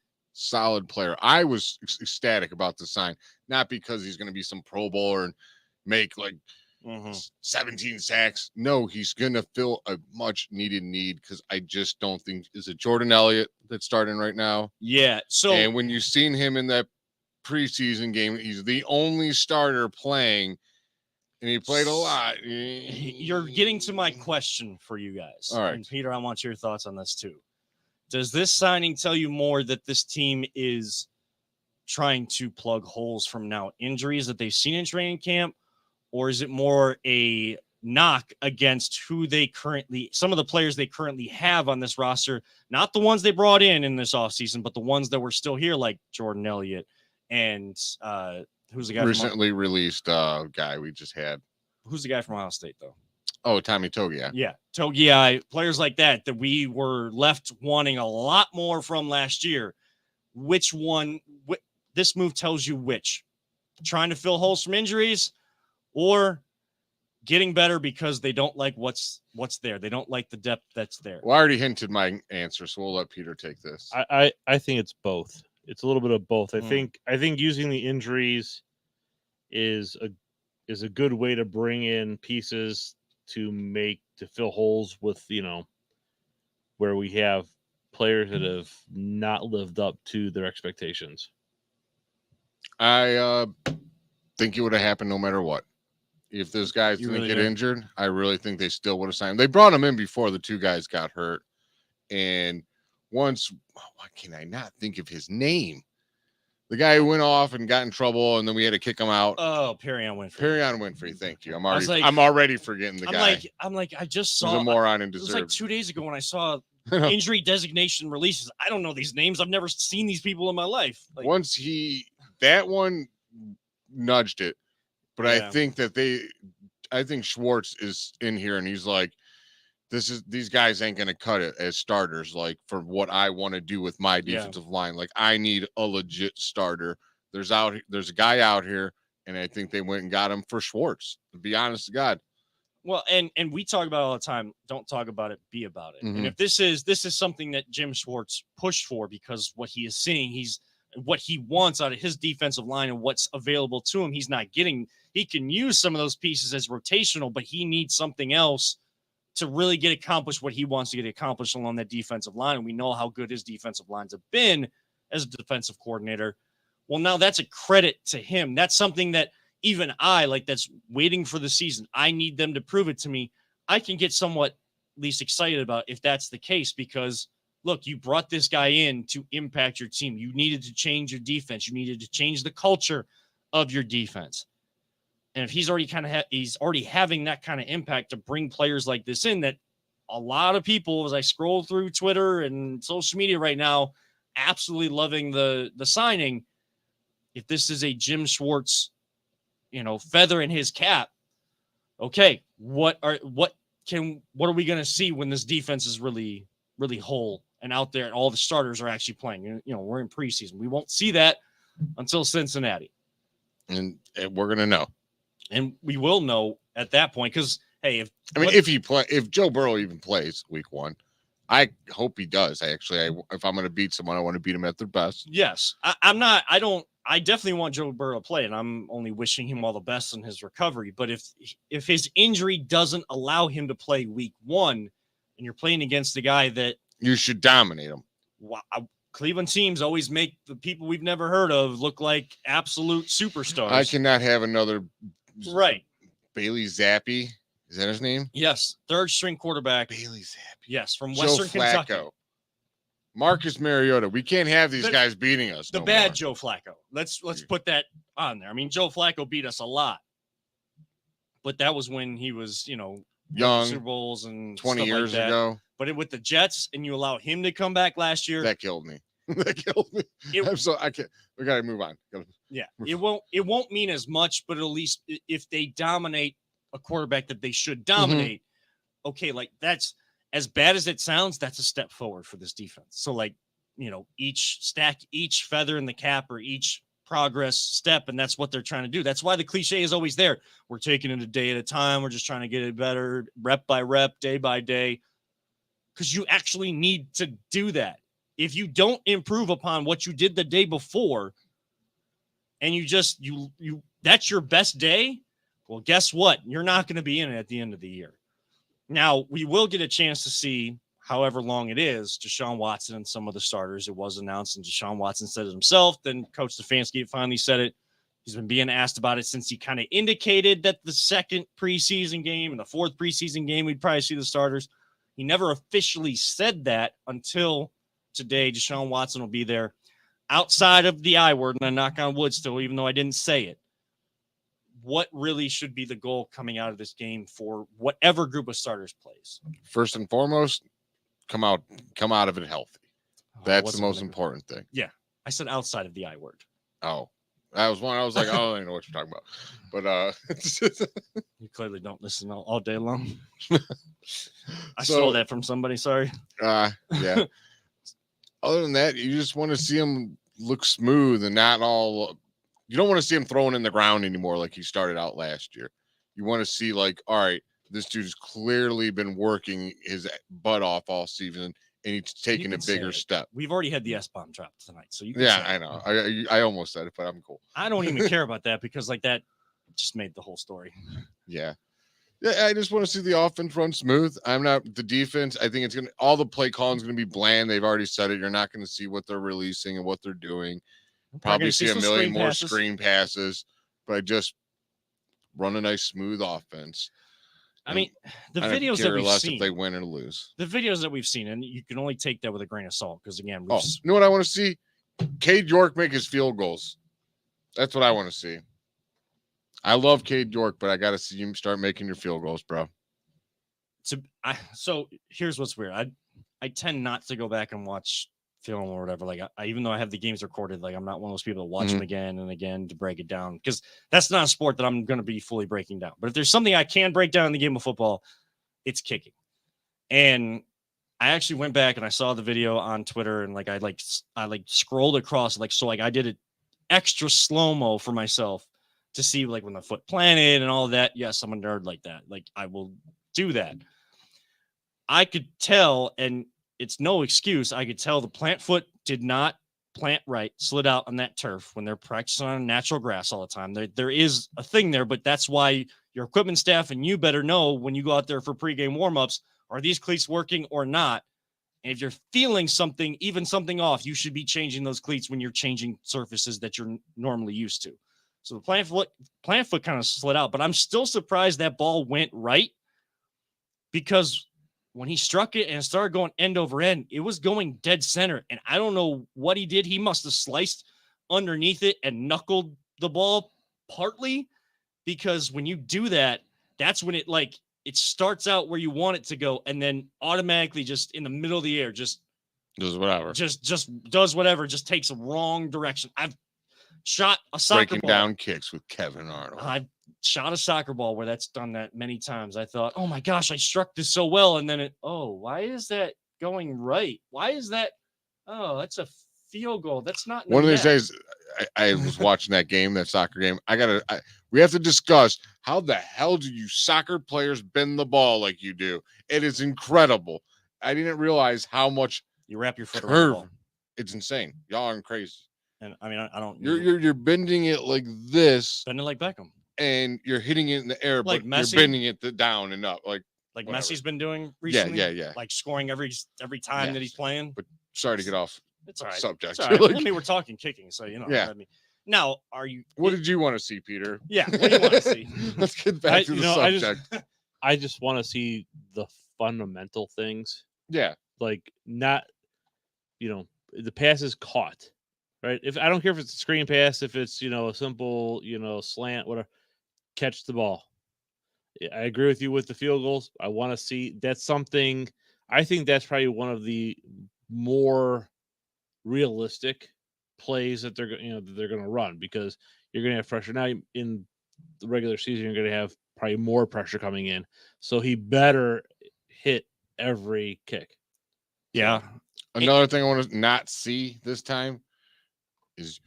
player. I was ecstatic about the sign, not because he's going to be some Pro Bowler and make like 17 sacks. No, he's going to fill a much needed need, because I just don't think, is it Jordan Elliott that's starting right now? Yeah. And when you've seen him in that preseason game, he's the only starter playing, and he played a lot. You're getting to my question for you guys. All right. And Peter, I want your thoughts on this too. Does this signing tell you more that this team is trying to plug holes from now injuries that they've seen in training camp? Or is it more a knock against some of the players they currently have on this roster, not the ones they brought in this offseason, but the ones that were still here, like Jordan Elliott and who's the guy recently released guy we just had. Who's the guy from Ohio State, though? Oh, Tommy Togiai. Yeah, Togiai, players like that we were left wanting a lot more from last year. Which one? This move tells you which. Trying to fill holes from injuries, or getting better because they don't like what's there. They don't like the depth that's there. Well, I already hinted my answer, so we'll let Peter take this. I think it's both. It's a little bit of both. I think using the injuries is is a good way to bring in pieces to fill holes with, where we have players that have not lived up to their expectations. I think it would have happened no matter what. If those guys You didn't really get do? injured, I really think they still would have signed him. They brought him in before the two guys got hurt. And once, why can I not think of his name? The guy who went off and got in trouble, and then we had to kick him out. Oh, Perrion Winfrey. Perrion Winfrey, thank you. I'm was like- already forgetting the guy. I'm like, I just He was saw a moron and it was like deserved. 2 days ago when I saw injury designation releases. I don't know these names. I've never seen these people in my life. Like, Once that one nudged it, but Yeah. I think Schwartz is in here and he's like, these guys ain't gonna cut it as starters, like for what I want to do with my defensive line. Like I need a legit starter. There's a guy out here, and I think they went and got him for Schwartz, to be honest to God. well, and we talk about it all the time. Don't talk about it, be about it. Mhm. And if this is something that Jim Schwartz pushed for, because what he is seeing, what he wants out of his defensive line and what's available to him, he's not getting. He can use some of those pieces as rotational, but he needs something else to really get accomplished what he wants to get accomplished along that defensive line. And we know how good his defensive lines have been as a defensive coordinator. Well, now that's a credit to him. That's something that even that's waiting for the season. I need them to prove it to me. I can get somewhat at least excited about if that's the case, because look, you brought this guy in to impact your team. You needed to change your defense. You needed to change the culture of your defense. And if he's already he's already having that kind of impact to bring players like this in, that a lot of people, as I scroll through Twitter and social media right now, absolutely loving the signing. If this is a Jim Schwartz, feather in his cap, okay, what are we going to see when this defense is really, really whole and out there and all the starters are actually playing? We're in preseason. We won't see that until Cincinnati. And we're going to know. And we will know at that point, because, hey, if Joe Burrow even plays week 1, I hope he does. If I'm going to beat someone, I want to beat him at their best. Yes. I definitely want Joe Burrow to play, and I'm only wishing him all the best in his recovery. But if his injury doesn't allow him to play week 1, and you're playing against the guy that you should dominate him. Cleveland teams always make the people we've never heard of look like absolute superstars. I cannot have another Bailey Zappi. Is that his name? Yes. Third string quarterback. Bailey Zappi. Yes. From Joe Western Flacco. Kentucky. Marcus Mariota. We can't have these guys beating us. The bad Joe Flacco. Let's put that on there. I mean, Joe Flacco beat us a lot, but that was when he was, young, Super Bowls and 20 years ago. But with the Jets, and you allow him to come back last year, that killed me. I can't. We got to move on. Yeah, it won't mean as much, but at least if they dominate a quarterback that they should dominate, okay, like that's as bad as it sounds, that's a step forward for this defense. So each feather in the cap or each progress step, and that's what they're trying to do. That's why the cliche is always there. We're taking it a day at a time. We're just trying to get it better, rep by rep, day by day, because you actually need to do that. If you don't improve upon what you did the day before, and you that's your best day, well, guess what? You're not going to be in it at the end of the year. Now, we will get a chance to see, however long it is, Deshaun Watson and some of the starters. It was announced, and Deshaun Watson said it himself. Then Coach Stefanski finally said it. He's been being asked about it since he kind of indicated that the second preseason game and the fourth preseason game, we'd probably see the starters. He never officially said that until today. Deshaun Watson will be there. Outside of the I word, and I knock on wood still, even though I didn't say it, what really should be the goal coming out of this game for whatever group of starters plays? First and foremost, come out of it healthy. That's the most important thing. Yeah. I said outside of the I word. Oh, that was one. I was like, I don't even know what you're talking about. But you clearly don't listen all day long. I stole that from somebody. Sorry. Yeah. Other than that, you just want to see him look smooth and not all. You don't want to see him throwing in the ground anymore like he started out last year. You want to see all right, this dude's clearly been working his butt off all season, and he's taking a bigger step. We've already had the S-bomb dropped tonight, so you can I know. I almost said it, but I'm cool. I don't even care about that because that just made the whole story. Yeah. Yeah, I just want to see the offense run smooth. I'm not the defense. I think all the play calling is going to be bland. They've already said it. You're not going to see what they're releasing and what they're doing. Probably see a million more screen passes, but I just run a nice smooth offense. I mean, the videos that we've seen, if they win or lose. The videos that we've seen, and you can only take that with a grain of salt because again, you know what I want to see? Cade York make his field goals. That's what I want to see. I love Cade York, but I got to see him start making your field goals, bro. So here's what's weird. I tend not to go back and watch film or whatever. Like I even though I have the games recorded, like I'm not one of those people that watch them again and again to break it down because that's not a sport that I'm going to be fully breaking down. But if there's something I can break down in the game of football, it's kicking. And I actually went back and I saw the video on Twitter and I scrolled across I did it extra slow-mo for myself to see like when the foot planted and all of that. Yes, I'm a nerd like that. Like I will do that. I could tell, and it's no excuse. I could tell the plant foot did not plant right, slid out on that turf when they're practicing on natural grass all the time. There is a thing there, but that's why your equipment staff and you better know when you go out there for pregame warmups, are these cleats working or not? And if you're feeling something, even something off, you should be changing those cleats when you're changing surfaces that you're normally used to. So the plant foot kind of slid out, but I'm still surprised that ball went right because when he struck it and it started going end over end, it was going dead center. And I don't know what he did. He must have sliced underneath it and knuckled the ball partly because when you do that, that's when it starts out where you want it to go. And then automatically just in the middle of the air, just does whatever, just does whatever, just takes a wrong direction. I've shot a soccer breaking ball. Down kicks with Kevin Arnold. I've shot a soccer ball where that's done that many times. I thought, oh my gosh, I struck this so well. And then why is that going right? Why is that? Oh, that's a field goal. That's not one of these days. I was watching that game, that soccer game. We have to discuss how the hell do you soccer players bend the ball like you do? It is incredible. I didn't realize how much you wrap your foot around the ball. It's insane. Y'all are crazy. And I mean, I don't. You're bending it like this, bending like Beckham, and you're hitting it in the air, like but Messi, you're bending it down and up, like whatever. Messi's been doing recently. Yeah. Like scoring every time that he's playing. But sorry to get off. It's all right. Subject. It's all right. I mean, we're talking kicking, so you know. Yeah. I mean, now, what did you want to see, Peter? Yeah. What do you want to see? Let's get back to the subject. I just want to see the fundamental things. Yeah. Like not, the pass is caught, right? If I don't care if it's a screen pass, if it's a simple slant, whatever, catch the ball. I agree with you with the field goals. I want to see that's something. I think that's probably one of the more realistic plays that they're going to run because you're going to have pressure now in the regular season. You're going to have probably more pressure coming in, so he better hit every kick. Yeah. Another thing I want to not see this time is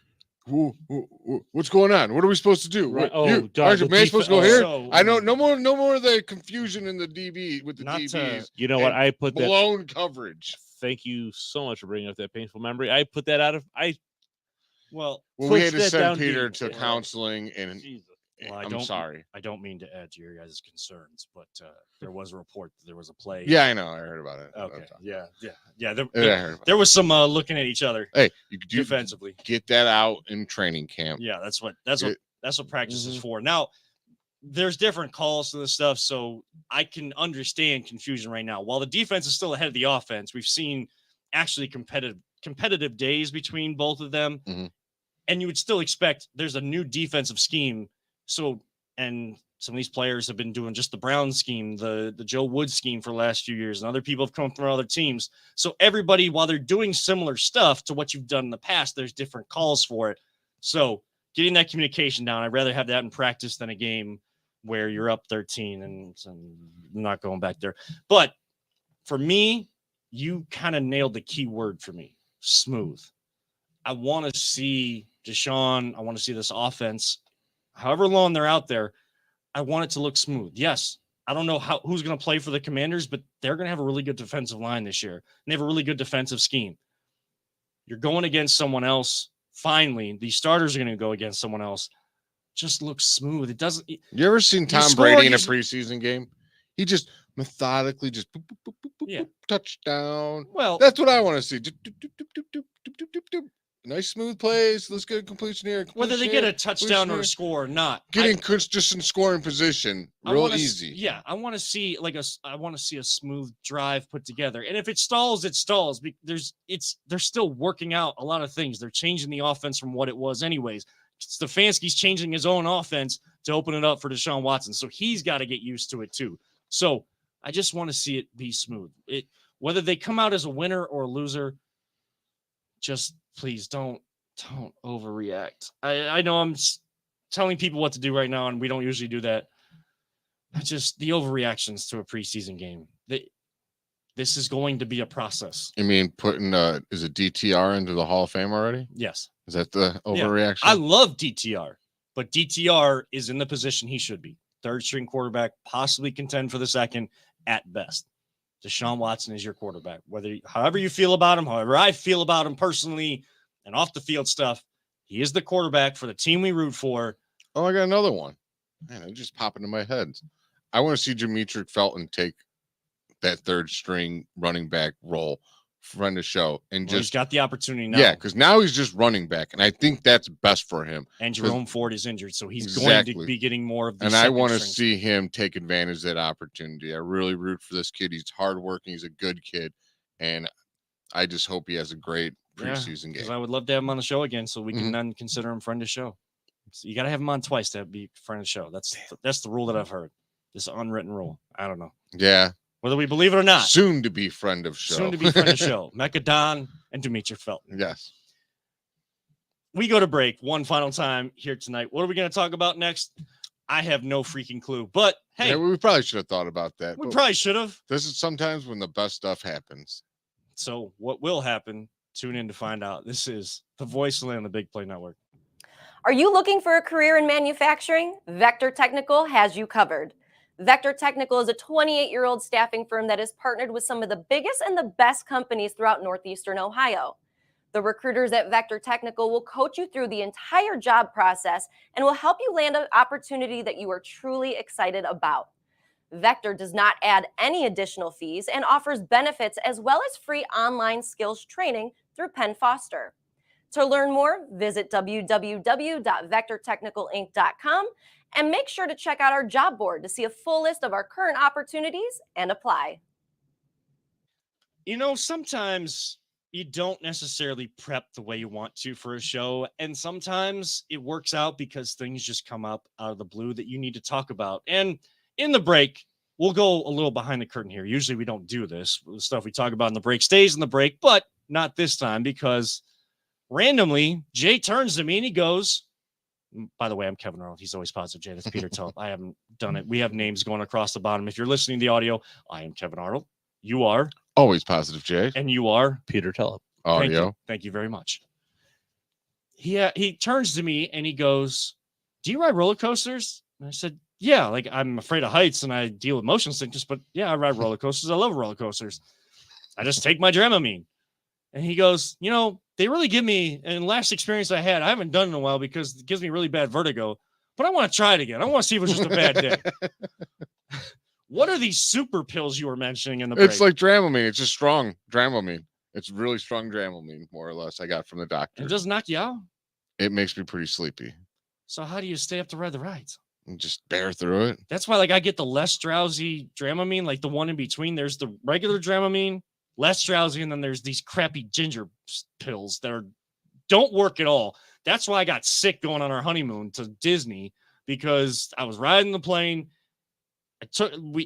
what's going on? What are we supposed to do? Right. Am I supposed to go here? I know no more of the confusion in the DB with the DBs. You know what? I put that blown coverage. Thank you so much for bringing up that painful memory. I put that out of we had to send Peter to counseling, and well, I'm sorry. I don't mean to add to your guys' concerns, but there was a report that there was a play. Yeah, I know. I heard about it. Okay. Yeah. There was some looking at each other. Hey, you could defensively get that out in training camp. Yeah, that's what practice is for. Now, there's different calls to this stuff, so I can understand confusion right now. While the defense is still ahead of the offense, we've seen actually competitive days between both of them, and you would still expect there's a new defensive scheme. So, and some of these players have been doing just the Brown scheme, the Joe Wood scheme for the last few years, and other people have come from other teams. So everybody, while they're doing similar stuff to what you've done in the past, there's different calls for it. So getting that communication down, I'd rather have that in practice than a game where you're up 13 and I'm not going back there. But for me, you kind of nailed the key word for me, smooth. I want to see Deshaun. I want to see this offense. However long they're out there, I want it to look smooth. Yes, I don't know who's going to play for the Commanders, but they're going to have a really good defensive line this year. And they have a really good defensive scheme. You're going against someone else. Finally, these starters are going to go against someone else just looks smooth. It doesn't. You ever seen Tom score, Brady in a he's- preseason game? He just methodically just boop, boop, boop, boop, boop, Yeah. boop, touchdown. Well, That's what I want to see. Doop, doop, doop, doop, doop, doop, doop, doop, doop. Nice smooth plays. Let's get a completion here. whether they completion get a here, touchdown or completion a score or not, getting just in scoring position, I real wanna easy. Yeah, I want to see I want to see a smooth drive put together. And if it stalls, it stalls. They're still working out a lot of things. They're changing the offense from what it was, anyways. Stefanski's changing his own offense to open it up for Deshaun Watson, so he's got to get used to it too. So I just want to see it be smooth. Whether they come out as a winner or a loser, just please don't overreact. I know I'm telling people what to do right now, and we don't usually do that. Just the overreactions to a preseason game. This is going to be a process. You mean putting is it DTR into the Hall of Fame already? Yes. Is that the overreaction? I love DTR, but DTR is in the position he should be. Third string quarterback, possibly contend for the second at best. Deshaun Watson is your quarterback. However you feel about him, however I feel about him personally and off the field stuff, he is the quarterback for the team we root for. Oh, I got another one. Man, it just popped into my head. I want to see Demetric Felton take that third string running back role, friend of show, and He's just got the opportunity now. Yeah, because now he's just running back, and I think that's best for him. And Jerome Ford is injured, so he's Exactly. going to be getting more of the And I second want to strings. see him take advantage of that opportunity. I really root for this kid. He's hardworking. He's a good kid, and I just hope he has a great preseason Because game. I would love to have him on the show again, so we can Mhm. then consider him friend of show. So you got to have him on twice to be friend of the show. That's the rule that I've heard. This unwritten rule. I don't know Yeah, whether we believe it or not. soon to be friend of show. Soon to be friend of show. Mecca Don and Demetric Felton. Yes. We go to break one final time here tonight. What are we going to talk about next? I have no freaking clue. But hey, Yeah, we probably should have thought about that. we but probably should have. this is sometimes when the best stuff happens. So what will happen? Tune in to find out. This is the Voice of the Land, the Big Play Network. Are you looking for a career in manufacturing? Vector Technical has you covered. Vector Technical is a 28-year-old staffing firm that has partnered with some of the biggest and the best companies throughout Northeastern Ohio. The recruiters at Vector Technical will coach you through the entire job process and will help you land an opportunity that you are truly excited about. Vector does not add any additional fees and offers benefits as well as free online skills training through Penn Foster. To learn more, visit www.vectortechnicalinc.com and make sure to check out our job board to see a full list of our current opportunities and apply. You know, sometimes you don't necessarily prep the way you want to for a show, and sometimes it works out because things just come up out of the blue that you need to talk about. And in the break, we'll go a little behind the curtain here. Usually we don't do this. The stuff we talk about in the break stays in the break, but not this time because randomly Jay turns to me and he goes, by the way, I'm Kevin Arnold. He's always positive. Jay, that's Peter Tulp. I haven't done it. We have names going across the bottom. If you're listening to the audio, I am Kevin Arnold. You are. Always positive, Jay. And you are. Peter Tellep. Audio. Thank you very much. He turns to me and he goes, "Do you ride roller coasters?" And I said, "Yeah, like I'm afraid of heights and I deal with motion sickness, but yeah, I ride roller coasters. I love roller coasters. I just take my Dramamine." And he goes, "You know, they really give me, and last experience I had, I haven't done it in a while because it gives me really bad vertigo, but I want to try it again. I want to see if it's just a bad day." What are these super pills you were mentioning in the break? It's like Dramamine. It's just strong Dramamine. It's really strong Dramamine, more or less. I got from the doctor. It does knock you out. It makes me pretty sleepy. So how do you stay up to ride the rides? And just bear through it. That's why, like, I get the less drowsy Dramamine, like the one in between. There's the regular Dramamine, less drowsy, and then there's these crappy ginger pills that don't work at all. That's why I got sick going on our honeymoon to Disney, because I was riding the plane.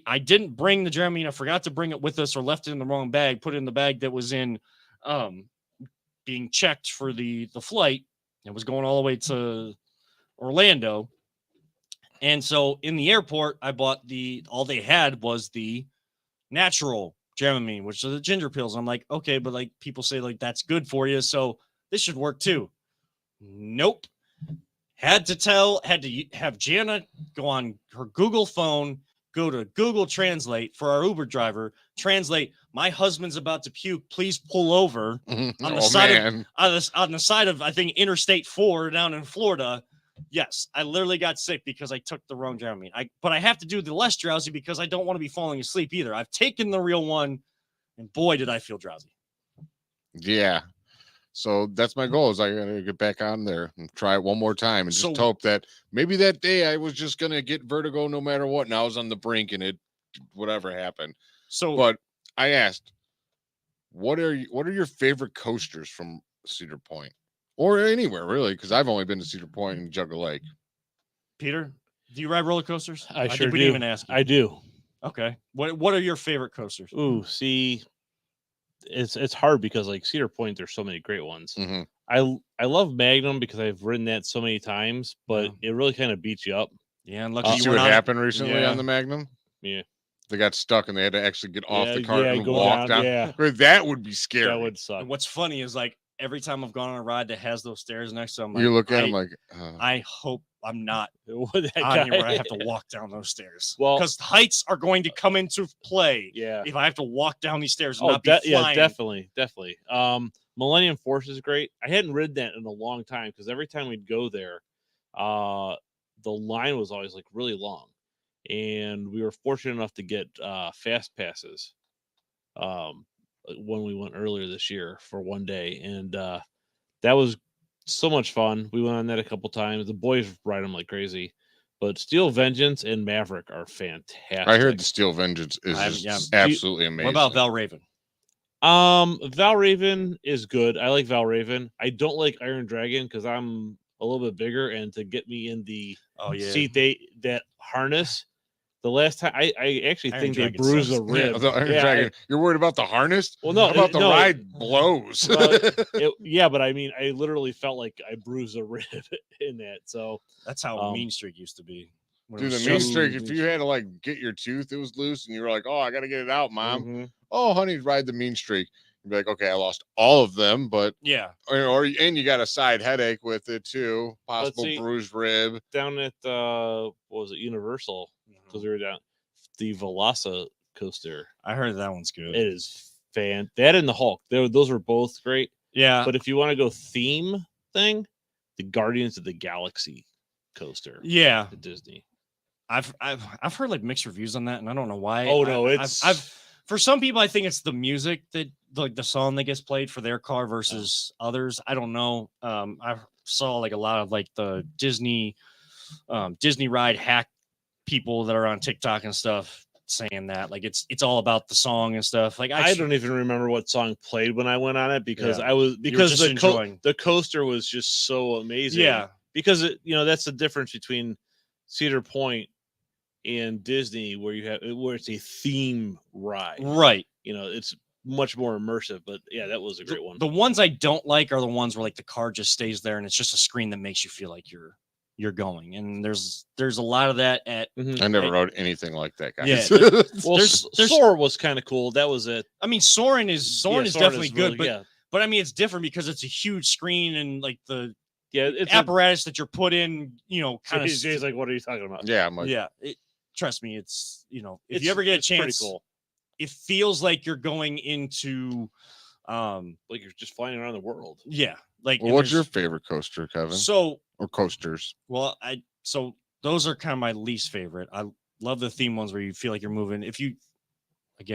I didn't bring the Dramamine. I forgot to bring it with us or left it in the wrong bag, put it in the bag that was in being checked for the flight. It was going all the way to Orlando. And so in the airport, I bought all they had was the natural Dramamine, which are the ginger pills. I'm like, okay, but like people say like that's good for you, so this should work too. Nope. Had to have Jana go on her Google phone, go to Google Translate for our Uber driver, translate, "My husband's about to puke, please pull over," on the side of I think Interstate 4 down in Florida. Yes, I literally got sick because I took the wrong Dramamine. But I have to do the less drowsy because I don't want to be falling asleep either. I've taken the real one, and boy, did I feel drowsy. Yeah. So that's my goal is I got to get back on there and try it one more time and just hope that maybe that day I was just going to get vertigo no matter what. And I was on the brink and whatever happened. But I asked, what are your favorite coasters from Cedar Point or anywhere really? Because I've only been to Cedar Point and Jugger Lake. Peter, do you ride roller coasters? I sure do. We didn't even ask you. I do. Okay. What are your favorite coasters? Ooh, see, it's hard because like Cedar Point, there's so many great ones. Mm-hmm. I love Magnum because I've ridden that so many times, but it really kind of beats you up. Yeah, and lucky you see what happened recently on the Magnum? Yeah. They got stuck and they had to actually get off the cart and go walk down. Yeah. That would be scary. That would suck. And what's funny is like every time I've gone on a ride that has those stairs next to them, you look at them like, I hope I'm not that on here where I have to walk down those stairs. Well, because heights are going to come into play. Yeah. If I have to walk down these stairs and not be flying. Yeah, definitely. Millennium Force is great. I hadn't ridden that in a long time because every time we'd go there, the line was always like really long. And we were fortunate enough to get fast passes when we went earlier this year for one day. And that was so much fun. We went on that a couple times. The boys ride them like crazy. But Steel Vengeance and Maverick are fantastic. I heard the Steel Vengeance is absolutely amazing. What about Valraven? Valraven is good. I like Valraven. I don't like Iron Dragon because I'm a little bit bigger, and to get me in the seat that harness. The last time I actually think they bruised a rib. The Iron Dragon. You're worried about the harness? Well, no, how about the ride blows. But I mean, I literally felt like I bruised a rib in that. So that's how Mean Streak used to be. Dude, the Mean Streak, if you had to like get your tooth, it was loose, and you were like, "Oh, I got to get it out, Mom." Mm-hmm. Oh, honey, ride the Mean Streak. You'd be like, "Okay, I lost all of them, but and you got a side headache with it too, possible bruised rib." Down at what was it, Universal? Because we were down the Velasa coaster. I heard that one's good. It is that and the Hulk. Those were both great. Yeah, but if you want to go theme thing, the Guardians of the Galaxy coaster. Yeah, at Disney. I've heard like mixed reviews on that, and I don't know why. Oh no, I've for some people I think it's the music that like the song that gets played for their car versus others. I don't know. I saw like a lot of like the Disney ride hack people that are on TikTok and stuff saying that like it's all about the song and stuff. Like I don't even remember what song played when I went on it because the coaster was just so amazing. Yeah, because that's the difference between Cedar Point and Disney where it's a theme ride. Right. It's much more immersive, but yeah, that was a great one. The ones I don't like are the ones where like the car just stays there and it's just a screen that makes you feel like you're going. And there's a lot of that at I never rode anything like that, guys. Yeah. Well, Soar was kind of cool. That was it. I mean, Soarin' is definitely good, really, but I mean it's different because it's a huge screen and like the it's apparatus that you're put in, kind of Jay's like, what are you talking about? Yeah, I'm like, trust me, it's if you ever get a chance, pretty cool. It feels like you're going into like you're just flying around the world. Yeah. Like what's your favorite coaster, Kevin? Or coasters? Well, those are kind of my least favorite. I love the theme ones where you feel like you're moving.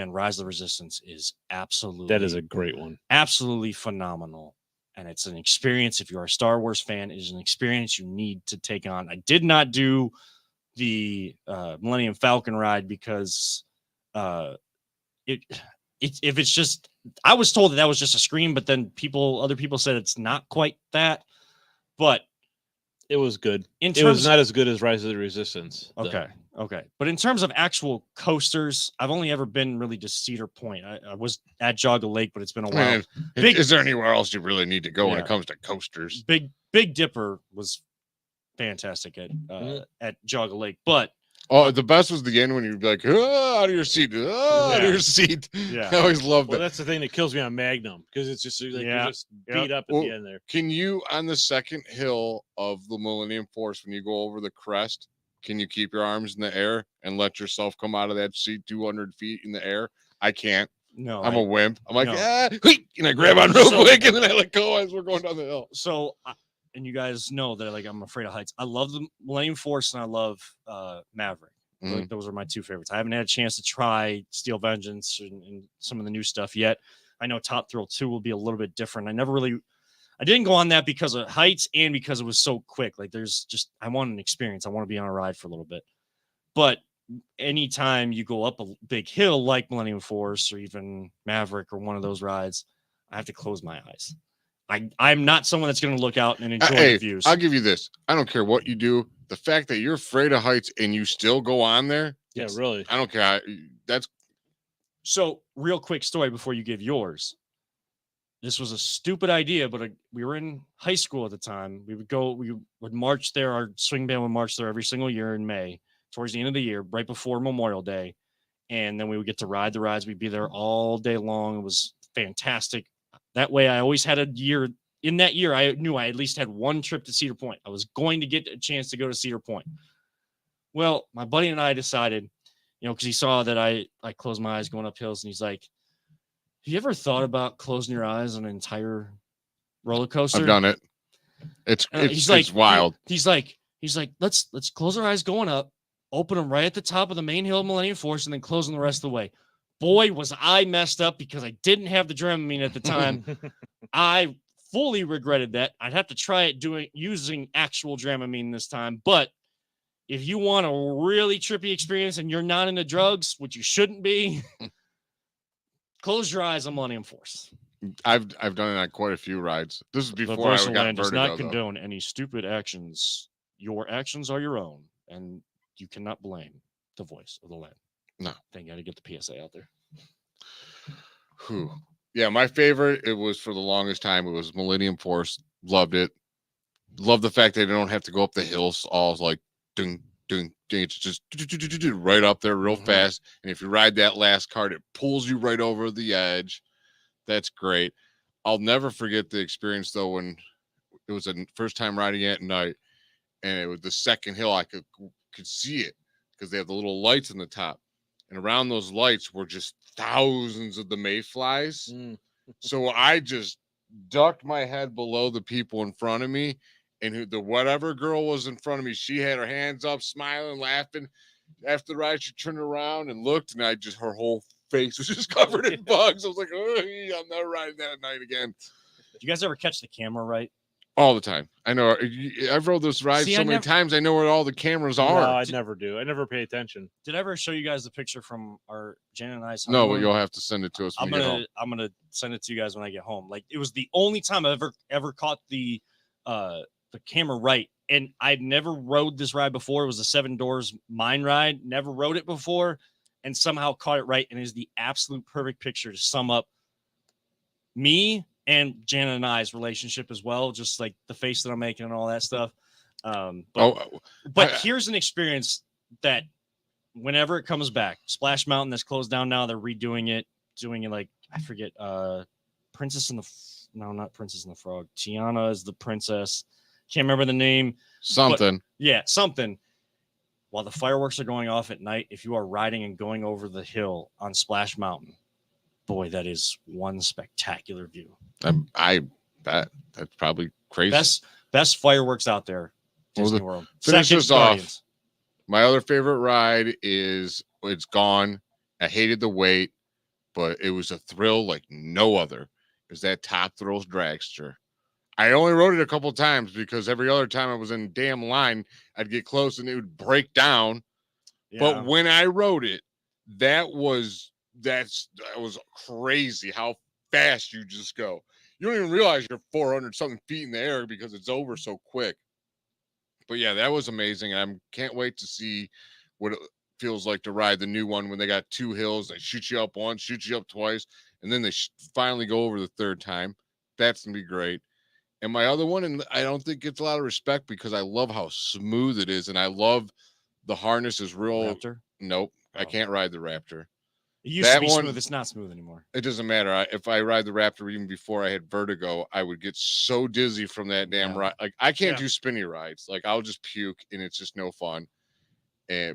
Rise of the Resistance is absolutely that is a great one. Absolutely phenomenal. And it's an experience. If you're a Star Wars fan, it is an experience you need to take on. I did not do the Millennium Falcon ride because if it's just, I was told that was just a screen, but then other people said it's not quite that, but it was good. It was not as good as Rise of the Resistance. Okay. But in terms of actual coasters, I've only ever been really to Cedar Point. I was at Jogga Lake, but it's been a while. Is there anywhere else you really need to go when it comes to coasters? Big Dipper was fantastic at Jogga Lake, but the best was the end when you'd be like, out of your seat, out of your seat. Yeah, I always loved that. Well, that's the thing that kills me on Magnum because it's just like you're just beat up at the end there. Can you on the second hill of the Millennium Force when you go over the crest? Can you keep your arms in the air and let yourself come out of that seat 200 feet in the air? I can't. No, I'm a wimp. I'm like, and I grab on real quick and then I let go as we're going down the hill. So and you guys know that like I'm afraid of heights. I love the Millennium Force and I love Maverick. I feel like those are my two favorites. I haven't had a chance to try Steel Vengeance and some of the new stuff yet. I know Top Thrill 2 will be a little bit different. I didn't go on that because of heights and because it was so quick. Like I want an experience. I want to be on a ride for a little bit. But anytime you go up a big hill like Millennium Force or even Maverick or one of those rides, I have to close my eyes. I'm not someone that's going to look out and enjoy the views. I'll give you this. I don't care what you do. The fact that you're afraid of heights and you still go on there. Yeah, really. I don't care. That's so real quick story before you give yours. This was a stupid idea, but we were in high school at the time. We would march there. Our swing band would march there every single year in May, towards the end of the year, right before Memorial Day. And then we would get to ride the rides. We'd be there all day long. It was fantastic. That way, I always had a year. In that year, I knew I at least had one trip to Cedar Point. I was going to get a chance to go to Cedar Point. Well, my buddy and I decided, because he saw that I closed my eyes going up hills, and he's like, have you ever thought about closing your eyes on an entire roller coaster? I've done it. It's wild. He's like, let's close our eyes going up, open them right at the top of the main hill of Millennium Force, and then close them the rest of the way. Boy, was I messed up because I didn't have the Dramamine at the time. I fully regretted that. I'd have to try it using actual Dramamine this time. But if you want a really trippy experience and you're not into drugs, which you shouldn't be, close your eyes on Millennium Force. I've done it on quite a few rides. This is before the voice I of got land does vertigo, not condone any stupid actions. Your actions are your own, and you cannot blame the voice of the land. No. They got to get the PSA out there. Whew. Yeah, my favorite, it was for the longest time, it was Millennium Force. Loved it. Love the fact that they don't have to go up the hills all like ding, ding, ding. It's just right up there real fast. And if you ride that last cart, it pulls you right over the edge. That's great. I'll never forget the experience, though, when it was the first time riding it at night. And it was the second hill. I could see it because they have the little lights in the top. And around those lights were just thousands of the mayflies. So I just ducked my head below the people in front of me. And the whatever girl was in front of me, she had her hands up, smiling, laughing. After the ride, she turned around and looked, and her whole face was just covered in bugs. I was like, oh, I'm never riding that at night again. Did you guys ever catch the camera right? All the time. I know. I've rode this ride so many times. I know where all the cameras are. No, I never do. I never pay attention. Did I ever show you guys the picture from our Jen and I's? No, but you'll have to send it to us. I'm gonna send it to you guys when I get home. Like, it was the only time I ever caught the camera right, and I'd never rode this ride before. It was a 7 Doors mine ride. Never rode it before, and somehow caught it right. And it is the absolute perfect picture to sum up me and Jana and I's relationship as well, just like the face that I'm making and all that stuff. But here's an experience that whenever it comes back, Splash Mountain that's closed down now, they're redoing it, doing it like, I forget, Princess and not Princess and the Frog. Tiana is the princess. Can't remember the name. Something. Something. While the fireworks are going off at night, if you are riding and going over the hill on Splash Mountain, boy, that is one spectacular view. That's probably crazy. Best fireworks out there. Disney World. Finish this off. My other favorite ride it's gone. I hated the wait, but it was a thrill like no other. It was that Top Thrills Dragster. I only rode it a couple of times because every other time I was in a damn line, I'd get close and it would break down. Yeah. But when I rode it, that was crazy how fast you just go. You don't even realize you're 400 something feet in the air because it's over so quick. But yeah, that was amazing. I can't wait to see what it feels like to ride the new one when they got 2 hills. They shoot you up once, shoot you up twice, and then they finally go over the third time. That's going to be great. And my other one, and I don't think gets a lot of respect because I love how smooth it is, and I love the harness is real. Raptor? Nope, I can't ride the Raptor. It used to be smooth. It's not smooth anymore. It doesn't matter. If I ride the Raptor even before I had vertigo, I would get so dizzy from that damn ride. Like, I can't do spinny rides. Like, I'll just puke, and it's just no fun.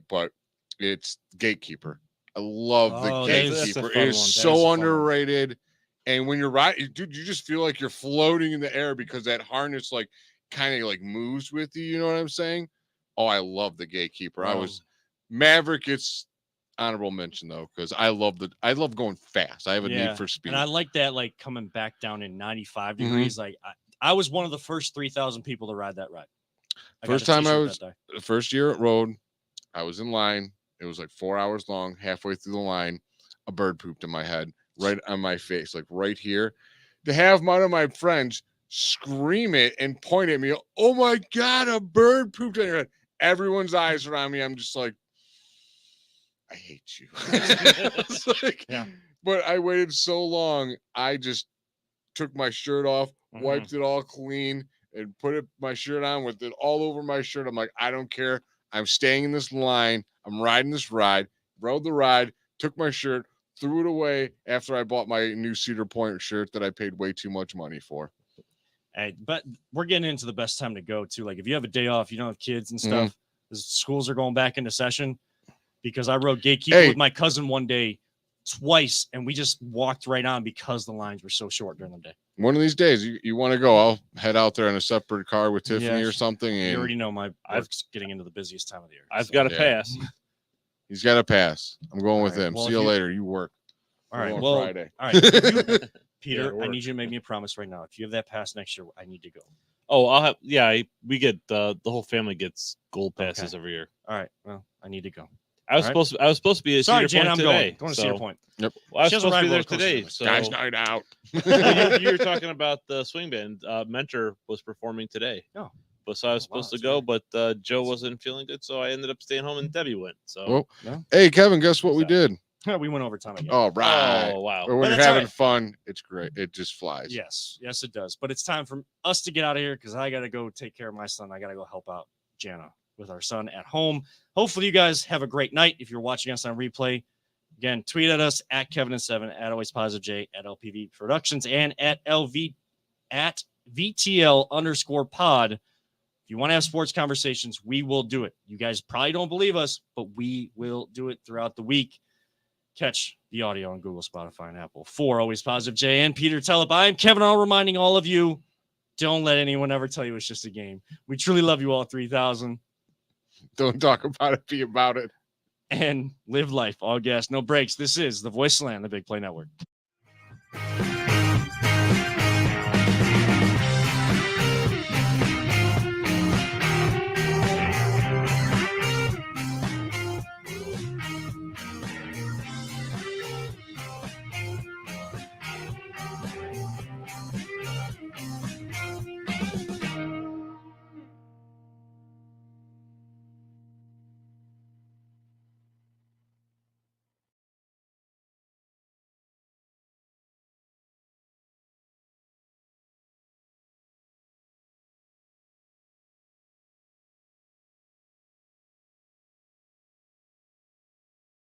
But it's Gatekeeper. I love the Gatekeeper. It is so underrated. And when you're riding, dude, you just feel like you're floating in the air because that harness, like, kind of like moves with you. You know what I'm saying? Oh, I love the gatekeeper. I Um, was Maverick. It's honorable mention though, because I love going fast. I have a need for speed. And I like that, like coming back down in 95 Mhm. degrees. Like I was one of the first 3,000 people to ride that ride. First time the first year at Road, I was in line. It was like 4 hours long. Halfway through the line, a bird pooped in my head, right on my face, like right here. To have one of my friends scream it and point at me, oh my God, a bird pooped on your head. Everyone's eyes are on me. I'm just like, I hate you. It's like, Yeah. But I waited so long. I just took my shirt off, Mhm. wiped it all clean, and put my shirt on with it all over my shirt. I'm like, I don't care. I'm staying in this line. I'm riding this ride. Rode the ride, took my shirt, threw it away after I bought my new Cedar Point shirt that I paid way too much money for. Hey, but we're getting into the best time to go too. Like if you have a day off, you don't have kids and stuff. The schools are going back into session. Because I rode gatekeeper with my cousin one day twice, and we just walked right on because the lines were so short during the day. One of these days, you want to go, I'll head out there in a separate car with Tiffany or something. And you already know my work's getting into the busiest time of the year. I've got a pass. He's got a pass. I'm going with him. Well, see you later. You work. All right. Well, Friday. All right. Peter, I need you to make me a promise right now. If you have that pass next year, I need to go. Oh, I'll have. Yeah, we get the whole family gets gold passes every year. All right. Well, I need to go. I was supposed to be at Sorry, Cedar Jan, Point I'm today. going to Cedar Point. Yep. Well, I was supposed to be there today. So guys, night out. you were talking about the swing band. Mentor was performing today. Oh. But so I was supposed to go, but Joe wasn't feeling good, so I ended up staying home, and Debbie went. So, hey, Kevin, guess what we did? We went overtime again. Oh, right. Oh, wow. But when you're having fun, it's great. It just flies. Yes, it does. But it's time for us to get out of here because I got to go take care of my son. I got to go help out Jana with our son at home. Hopefully you guys have a great night. If you're watching us on replay, again, tweet at us at Kevin7, at Always Positive J, at LPV Productions, and at VTL_pod. If you want to have sports conversations, we will do it. You guys probably don't believe us, but we will do it throughout the week. Catch the audio on Google, Spotify, and Apple. For Always Positive J and Peter Tellep, I'm Kevin Arnold reminding all of you, don't let anyone ever tell you it's just a game. We truly love you all 3,000. Don't talk about it, be about it. And live life, all gas, no breaks. This is the Voice Land, the Big Play Network.